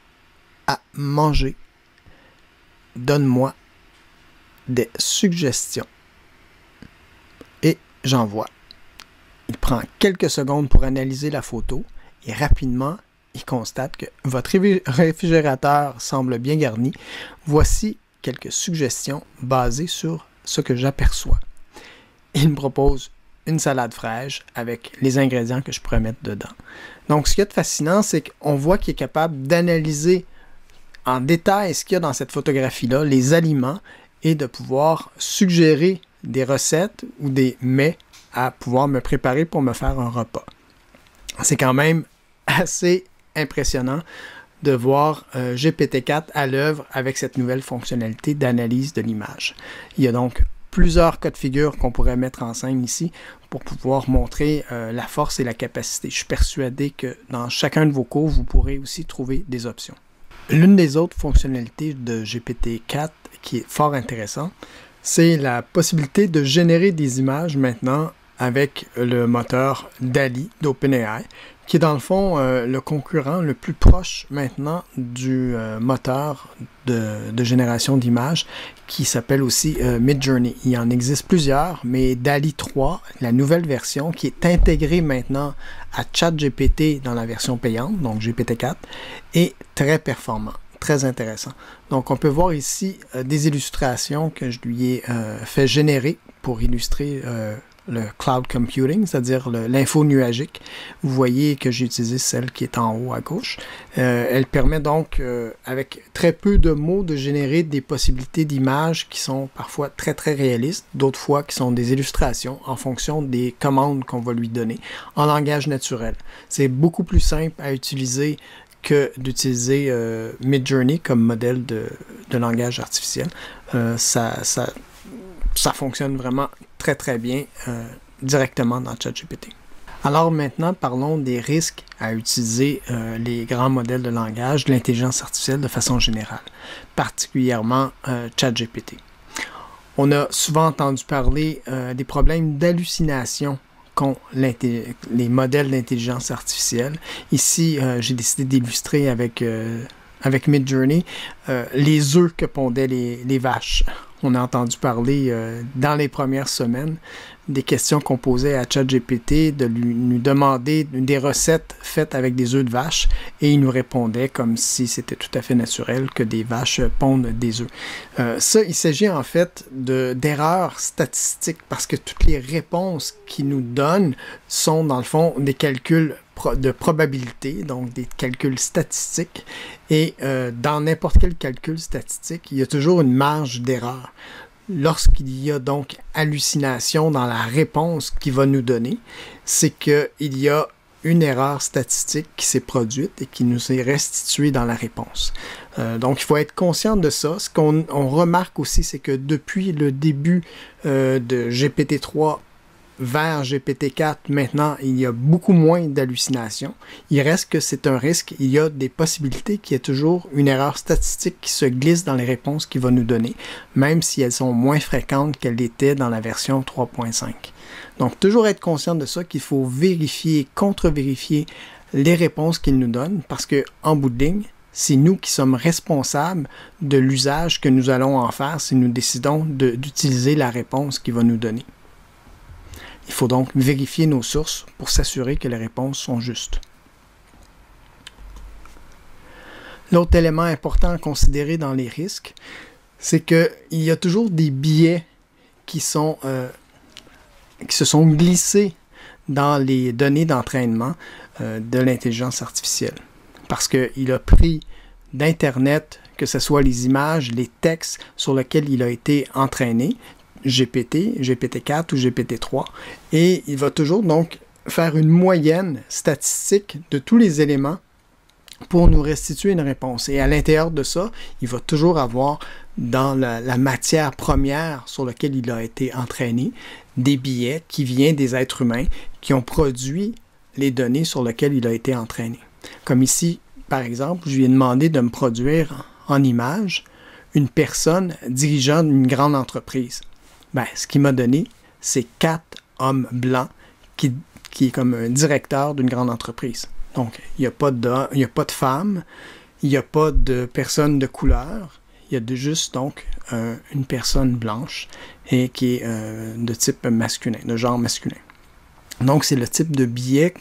à manger. Donne-moi des suggestions. Et j'envoie. Il prend quelques secondes pour analyser la photo et rapidement, il constate que votre réfrigérateur semble bien garni. Voici quelques suggestions basées sur ce que j'aperçois. Il me propose une salade fraîche avec les ingrédients que je pourrais mettre dedans. Donc, ce qu'il y a de fascinant, c'est qu'on voit qu'il est capable d'analyser en détail ce qu'il y a dans cette photographie-là, les aliments, et de pouvoir suggérer des recettes ou des mets à pouvoir me préparer pour me faire un repas. C'est quand même assez impressionnant de voir GPT-4 à l'œuvre avec cette nouvelle fonctionnalité d'analyse de l'image. Il y a donc plusieurs cas de figure qu'on pourrait mettre en scène ici pour pouvoir montrer la force et la capacité. Je suis persuadé que dans chacun de vos cours, vous pourrez aussi trouver des options. L'une des autres fonctionnalités de GPT-4 qui est fort intéressante, c'est la possibilité de générer des images maintenant avec le moteur DALL-E d'OpenAI, qui est dans le fond le concurrent le plus proche maintenant du moteur de génération d'images qui s'appelle aussi Midjourney. Il y en existe plusieurs, mais DALL-E 3, la nouvelle version qui est intégrée maintenant à ChatGPT dans la version payante, donc GPT-4, est très performant, très intéressant. Donc on peut voir ici des illustrations que je lui ai fait générer pour illustrer le cloud computing, c'est-à-dire l'info nuagique. Vous voyez que j'ai utilisé celle qui est en haut à gauche. Elle permet donc, avec très peu de mots, de générer des possibilités d'images qui sont parfois très très réalistes, d'autres fois qui sont des illustrations en fonction des commandes qu'on va lui donner en langage naturel. C'est beaucoup plus simple à utiliser que d'utiliser Midjourney comme modèle de langage artificiel. Ça fonctionne vraiment très très bien directement dans ChatGPT. Alors maintenant, parlons des risques à utiliser les grands modèles de langage, de l'intelligence artificielle de façon générale, particulièrement ChatGPT. On a souvent entendu parler des problèmes d'hallucination qu'ont les modèles d'intelligence artificielle. Ici, j'ai décidé d'illustrer avec Midjourney les œufs que pondaient les vaches. On a entendu parler dans les premières semaines des questions qu'on posait à ChatGPT, de lui demander des recettes faites avec des œufs de vache, et il nous répondait comme si c'était tout à fait naturel que des vaches pondent des œufs. Il s'agit en fait d'erreurs statistiques, parce que toutes les réponses qu'il nous donne sont dans le fond des calculs de probabilité, donc des calculs statistiques, et dans n'importe quel calcul statistique, il y a toujours une marge d'erreur. Lorsqu'il y a donc hallucination dans la réponse qu'il va nous donner, c'est qu'il y a une erreur statistique qui s'est produite et qui nous est restituée dans la réponse. Donc, il faut être conscient de ça. Ce qu'on remarque aussi, c'est que depuis le début de GPT-3 vers GPT-4, maintenant, il y a beaucoup moins d'hallucinations. Il reste que c'est un risque. Il y a des possibilités qu'il y ait toujours une erreur statistique qui se glisse dans les réponses qu'il va nous donner, même si elles sont moins fréquentes qu'elles l'étaient dans la version 3.5. Donc, toujours être conscient de ça, qu'il faut vérifier, contre-vérifier les réponses qu'il nous donne, parce que en bout de ligne, c'est nous qui sommes responsables de l'usage que nous allons en faire si nous décidons d'utiliser la réponse qu'il va nous donner. Il faut donc vérifier nos sources pour s'assurer que les réponses sont justes. L'autre élément important à considérer dans les risques, c'est qu'il y a toujours des biais qui se sont glissés dans les données d'entraînement de l'intelligence artificielle. Parce qu'il a pris d'Internet, que ce soit les images, les textes sur lesquels il a été entraîné, GPT-4 ou GPT-3, et il va toujours donc faire une moyenne statistique de tous les éléments pour nous restituer une réponse. Et à l'intérieur de ça, il va toujours avoir dans la matière première sur laquelle il a été entraîné des biais qui viennent des êtres humains qui ont produit les données sur lesquelles il a été entraîné. Comme ici, par exemple, je lui ai demandé de me produire en image une personne dirigeant une grande entreprise. Ce qu'il m'a donné, c'est 4 hommes blancs qui est comme un directeur d'une grande entreprise. Donc, il n'y a pas de femmes, il n'y a pas de personnes de couleur, il y a juste donc une personne blanche et qui est de type masculin, de genre masculin. Donc, c'est le type de biais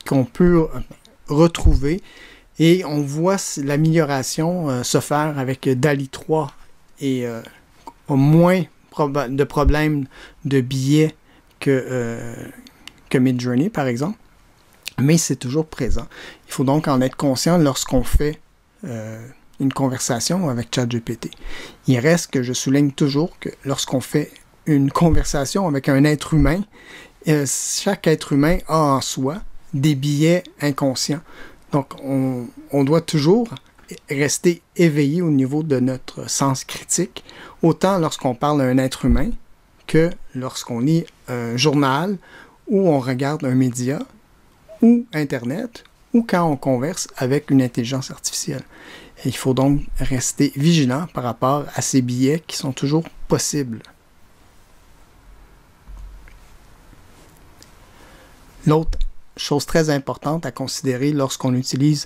qu'on peut retrouver et on voit l'amélioration se faire avec DALL-E 3 et au moins de problèmes de biais que Midjourney, par exemple, mais c'est toujours présent. Il faut donc en être conscient lorsqu'on fait une conversation avec ChatGPT. Il reste que je souligne toujours que lorsqu'on fait une conversation avec un être humain, chaque être humain a en soi des biais inconscients. Donc, on doit toujours rester éveillé au niveau de notre sens critique, autant lorsqu'on parle à un être humain que lorsqu'on lit un journal ou on regarde un média ou Internet ou quand on converse avec une intelligence artificielle. Et il faut donc rester vigilant par rapport à ces biais qui sont toujours possibles. L'autre chose très importante à considérer lorsqu'on utilise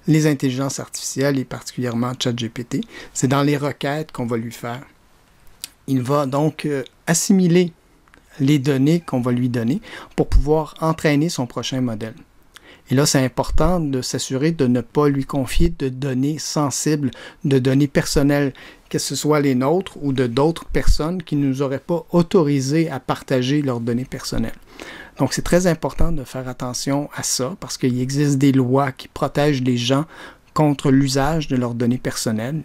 les intelligences artificielles et particulièrement ChatGPT, c'est dans les requêtes qu'on va lui faire. Il va donc assimiler les données qu'on va lui donner pour pouvoir entraîner son prochain modèle. Et là, c'est important de s'assurer de ne pas lui confier de données sensibles, de données personnelles, que ce soit les nôtres ou de d'autres personnes qui ne nous auraient pas autorisé à partager leurs données personnelles. Donc, c'est très important de faire attention à ça parce qu'il existe des lois qui protègent les gens contre l'usage de leurs données personnelles.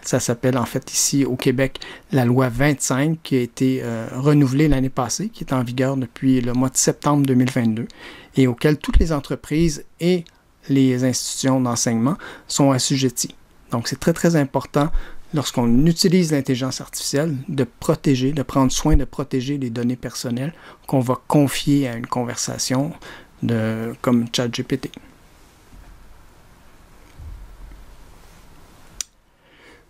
Ça s'appelle en fait ici au Québec la loi 25 qui a été renouvelée l'année passée, qui est en vigueur depuis le mois de septembre 2022 et auquel toutes les entreprises et les institutions d'enseignement sont assujetties. Donc, c'est très, très important lorsqu'on utilise l'intelligence artificielle, de protéger, de prendre soin de protéger les données personnelles qu'on va confier à une conversation comme ChatGPT.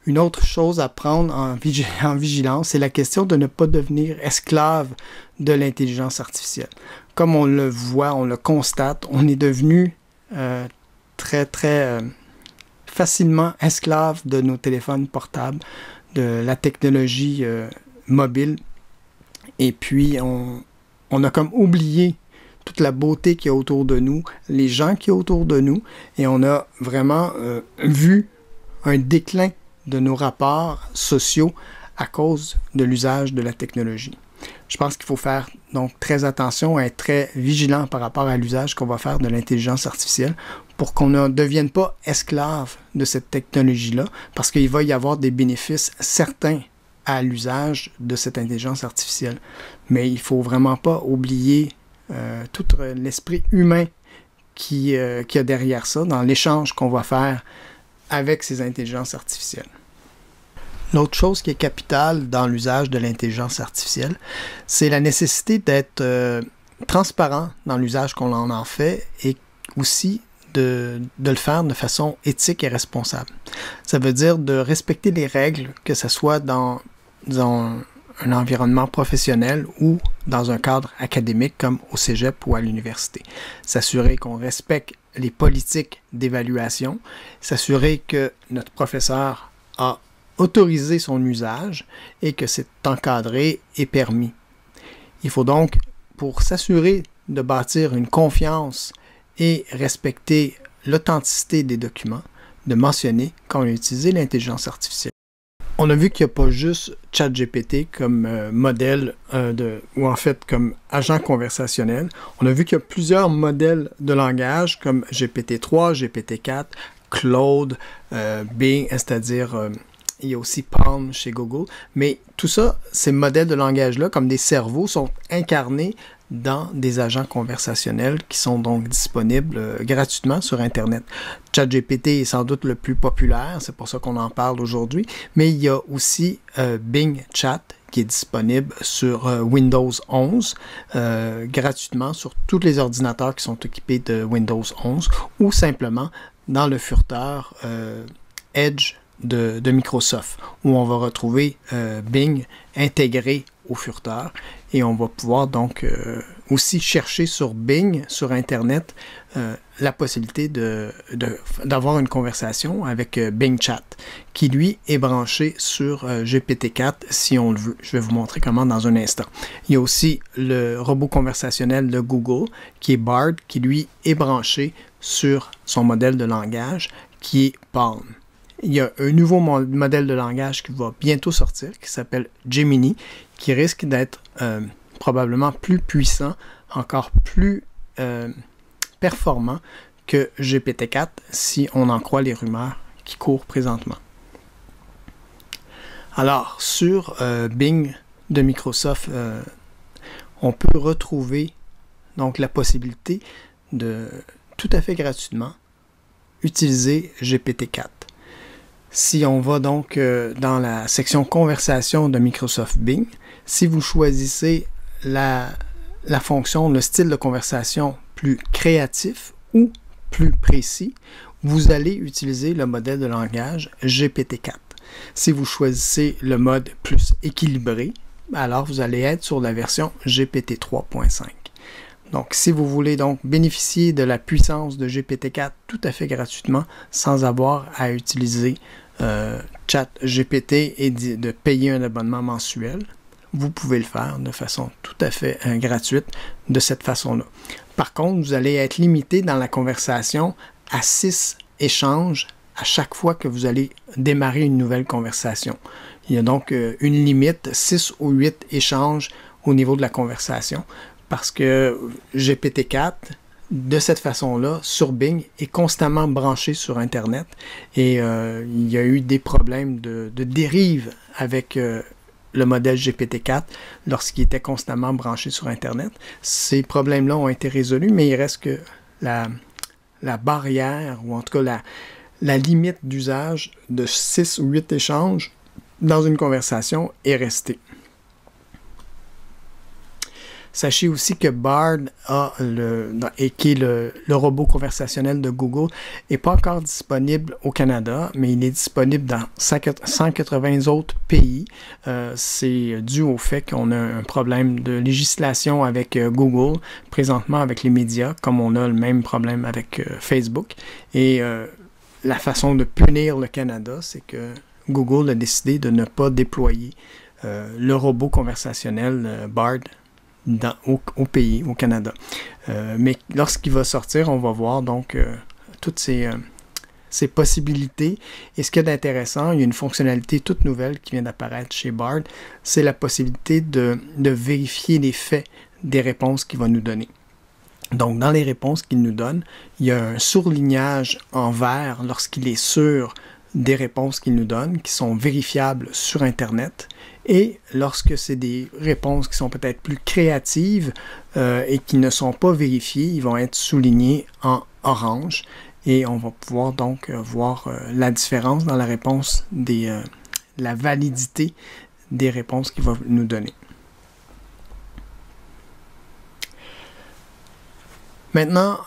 Une autre chose à prendre en vigilance, c'est la question de ne pas devenir esclave de l'intelligence artificielle. Comme on le voit, on le constate, on est devenu très facilement esclave de nos téléphones portables, de la technologie mobile. Et puis, on a comme oublié toute la beauté qu'il y a autour de nous, les gens qui sont autour de nous, et on a vraiment vu un déclin de nos rapports sociaux à cause de l'usage de la technologie. Je pense qu'il faut faire donc très attention, être très vigilant par rapport à l'usage qu'on va faire de l'intelligence artificielle pour qu'on ne devienne pas esclave de cette technologie-là, parce qu'il va y avoir des bénéfices certains à l'usage de cette intelligence artificielle. Mais il ne faut vraiment pas oublier tout l'esprit humain qui y a derrière ça, dans l'échange qu'on va faire avec ces intelligences artificielles. L'autre chose qui est capitale dans l'usage de l'intelligence artificielle, c'est la nécessité d'être transparent dans l'usage qu'on en fait et aussi de le faire de façon éthique et responsable. Ça veut dire de respecter les règles, que ce soit dans un environnement professionnel ou dans un cadre académique comme au cégep ou à l'université. S'assurer qu'on respecte les politiques d'évaluation, s'assurer que notre professeur a autorisé son usage et que c'est encadré et permis. Il faut donc, pour s'assurer de bâtir une confiance et respecter l'authenticité des documents, de mentionner qu'on a utilisé l'intelligence artificielle. On a vu qu'il n'y a pas juste ChatGPT comme modèle ou en fait comme agent conversationnel. On a vu qu'il y a plusieurs modèles de langage comme GPT-3, GPT-4, Claude, Bing, c'est-à-dire il y a aussi Palm chez Google. Mais tout ça, ces modèles de langage-là, comme des cerveaux, sont incarnés dans des agents conversationnels qui sont donc disponibles gratuitement sur Internet. ChatGPT est sans doute le plus populaire, c'est pour ça qu'on en parle aujourd'hui, mais il y a aussi Bing Chat qui est disponible sur Windows 11 gratuitement sur tous les ordinateurs qui sont équipés de Windows 11 ou simplement dans le furteur Edge de Microsoft où on va retrouver Bing intégré au furteur et on va pouvoir donc aussi chercher sur Bing, sur Internet, la possibilité d'avoir une conversation avec Bing Chat, qui lui est branché sur GPT-4 si on le veut. Je vais vous montrer comment dans un instant. Il y a aussi le robot conversationnel de Google, qui est Bard, qui lui est branché sur son modèle de langage, qui est Palm. Il y a un nouveau modèle de langage qui va bientôt sortir, qui s'appelle Gemini, qui risque d'être probablement plus puissant, encore plus performant que GPT-4, si on en croit les rumeurs qui court présentement. Alors, sur Bing de Microsoft, on peut retrouver donc la possibilité de tout à fait gratuitement utiliser GPT-4. Si on va donc dans la section conversation de Microsoft Bing, si vous choisissez la fonction, le style de conversation plus créatif ou plus précis, vous allez utiliser le modèle de langage GPT-4. Si vous choisissez le mode plus équilibré, alors vous allez être sur la version GPT 3.5. Donc, si vous voulez donc bénéficier de la puissance de GPT-4 tout à fait gratuitement, sans avoir à utiliser ChatGPT et de payer un abonnement mensuel, vous pouvez le faire de façon tout à fait gratuite de cette façon-là. Par contre, vous allez être limité dans la conversation à 6 échanges à chaque fois que vous allez démarrer une nouvelle conversation. Il y a donc une limite, 6 ou 8 échanges au niveau de la conversation, parce que GPT-4, de cette façon-là, sur Bing, est constamment branché sur Internet et il y a eu des problèmes de dérive avec le modèle GPT-4 lorsqu'il était constamment branché sur Internet. Ces problèmes-là ont été résolus, mais il reste que la barrière, ou en tout cas la limite d'usage de 6 ou 8 échanges dans une conversation est restée. Sachez aussi que Bard, qui est le robot conversationnel de Google, n'est pas encore disponible au Canada, mais il est disponible dans 180 autres pays. C'est dû au fait qu'on a un problème de législation avec Google, présentement avec les médias, comme on a le même problème avec Facebook. Et la façon de punir le Canada, c'est que Google a décidé de ne pas déployer le robot conversationnel Bard au pays, au Canada. Mais lorsqu'il va sortir, on va voir donc toutes ces possibilités. Et ce qu'il y a d'intéressant, il y a une fonctionnalité toute nouvelle qui vient d'apparaître chez Bard, c'est la possibilité de vérifier les faits des réponses qu'il va nous donner. Donc, dans les réponses qu'il nous donne, il y a un surlignage en vert lorsqu'il est sûr des réponses qu'il nous donne, qui sont vérifiables sur Internet. Et lorsque c'est des réponses qui sont peut-être plus créatives et qui ne sont pas vérifiées, ils vont être soulignés en orange. Et on va pouvoir donc voir la différence dans la réponse la validité des réponses qu'il va nous donner. Maintenant,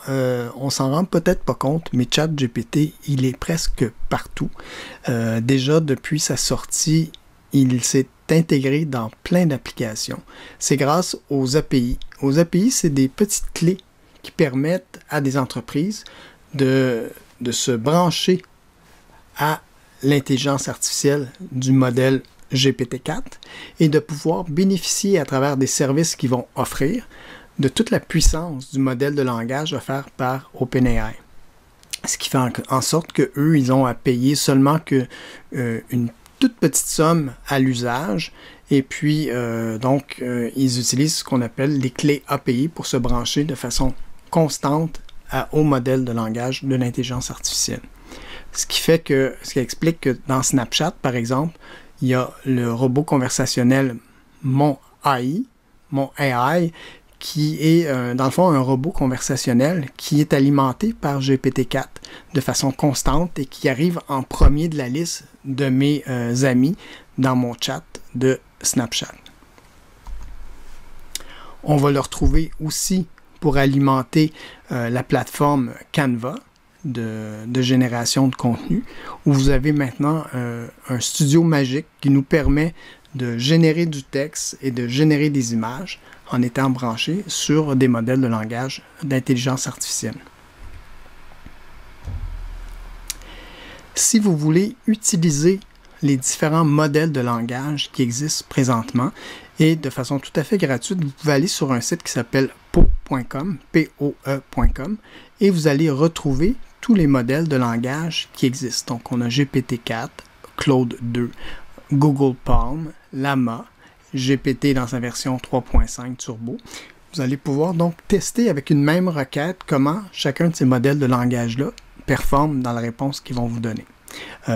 on s'en rend peut-être pas compte, mais ChatGPT, il est presque partout. Déjà, depuis sa sortie, il s'est intégré dans plein d'applications. C'est grâce aux API. Aux API, c'est des petites clés qui permettent à des entreprises de se brancher à l'intelligence artificielle du modèle GPT-4 et de pouvoir bénéficier à travers des services qu'ils vont offrir de toute la puissance du modèle de langage offert par OpenAI. Ce qui fait en sorte qu'eux, ils ont à payer seulement une toute petite somme à l'usage et puis ils utilisent ce qu'on appelle les clés API pour se brancher de façon constante au modèle de langage de l'intelligence artificielle. Ce qui explique que dans Snapchat, par exemple, il y a le robot conversationnel Mon AI, qui est dans le fond un robot conversationnel qui est alimenté par GPT-4 de façon constante et qui arrive en premier de la liste de mes amis dans mon chat de Snapchat. On va le retrouver aussi pour alimenter la plateforme Canva de génération de contenu, où vous avez maintenant un studio magique qui nous permet de générer du texte et de générer des images en étant branché sur des modèles de langage d'intelligence artificielle. Si vous voulez utiliser les différents modèles de langage qui existent présentement et de façon tout à fait gratuite, vous pouvez aller sur un site qui s'appelle poe.com, P-O-E.com, et vous allez retrouver tous les modèles de langage qui existent. Donc, on a GPT-4, Claude 2, Google Palm, Llama, GPT dans sa version 3.5 Turbo. Vous allez pouvoir donc tester avec une même requête comment chacun de ces modèles de langage-là performe dans la réponse qu'ils vont vous donner.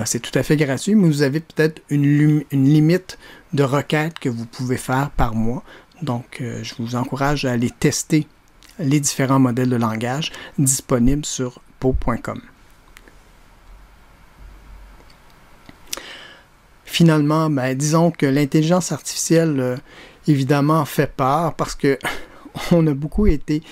C'est tout à fait gratuit, mais vous avez peut-être une limite de requêtes que vous pouvez faire par mois. Donc, je vous encourage à aller tester les différents modèles de langage disponibles sur Poe.com. Finalement, disons que l'intelligence artificielle, évidemment, fait peur parce que on a beaucoup été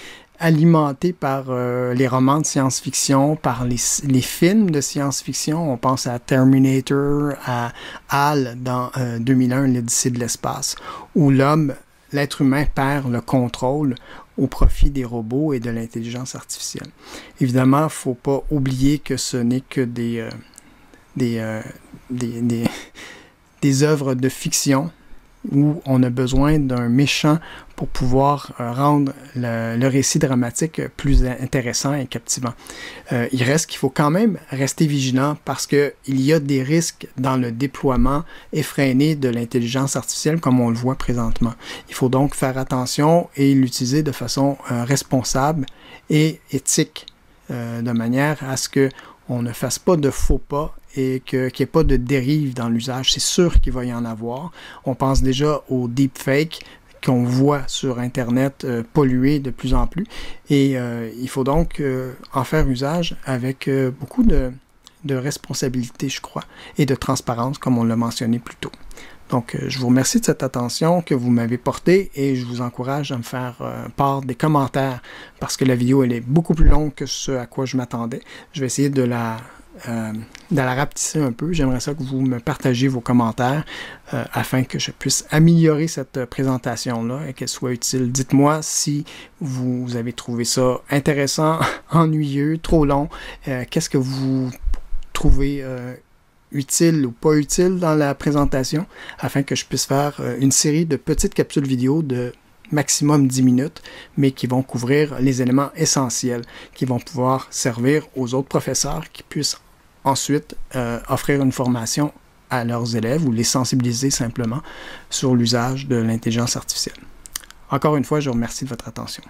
alimenté par les romans de science-fiction, par les films de science-fiction. On pense à Terminator, à HAL dans 2001, l'Odyssée de l'espace, où l'être humain perd le contrôle au profit des robots et de l'intelligence artificielle. Évidemment, il ne faut pas oublier que ce n'est que des œuvres de fiction où on a besoin d'un méchant pour pouvoir rendre le récit dramatique plus intéressant et captivant. Il reste qu'il faut quand même rester vigilant parce qu'il y a des risques dans le déploiement effréné de l'intelligence artificielle comme on le voit présentement. Il faut donc faire attention et l'utiliser de façon responsable et éthique, de manière à ce qu'on ne fasse pas de faux pas et qu'il n'y ait pas de dérive dans l'usage. C'est sûr qu'il va y en avoir. On pense déjà aux deepfakes qu'on voit sur Internet polluer de plus en plus. Et il faut donc en faire usage avec beaucoup de responsabilité, je crois, et de transparence, comme on l'a mentionné plus tôt. Donc, je vous remercie de cette attention que vous m'avez portée et je vous encourage à me faire part des commentaires parce que la vidéo, elle est beaucoup plus longue que ce à quoi je m'attendais. Je vais essayer de la rapetisser un peu. J'aimerais ça que vous me partagiez vos commentaires afin que je puisse améliorer cette présentation-là et qu'elle soit utile. Dites-moi si vous avez trouvé ça intéressant, ennuyeux, trop long. Qu'est-ce que vous trouvez utile ou pas utile dans la présentation afin que je puisse faire une série de petites capsules vidéo de maximum 10 minutes, mais qui vont couvrir les éléments essentiels, qui vont pouvoir servir aux autres professeurs qui puissent ensuite offrir une formation à leurs élèves ou les sensibiliser simplement sur l'usage de l'intelligence artificielle. Encore une fois, je vous remercie de votre attention.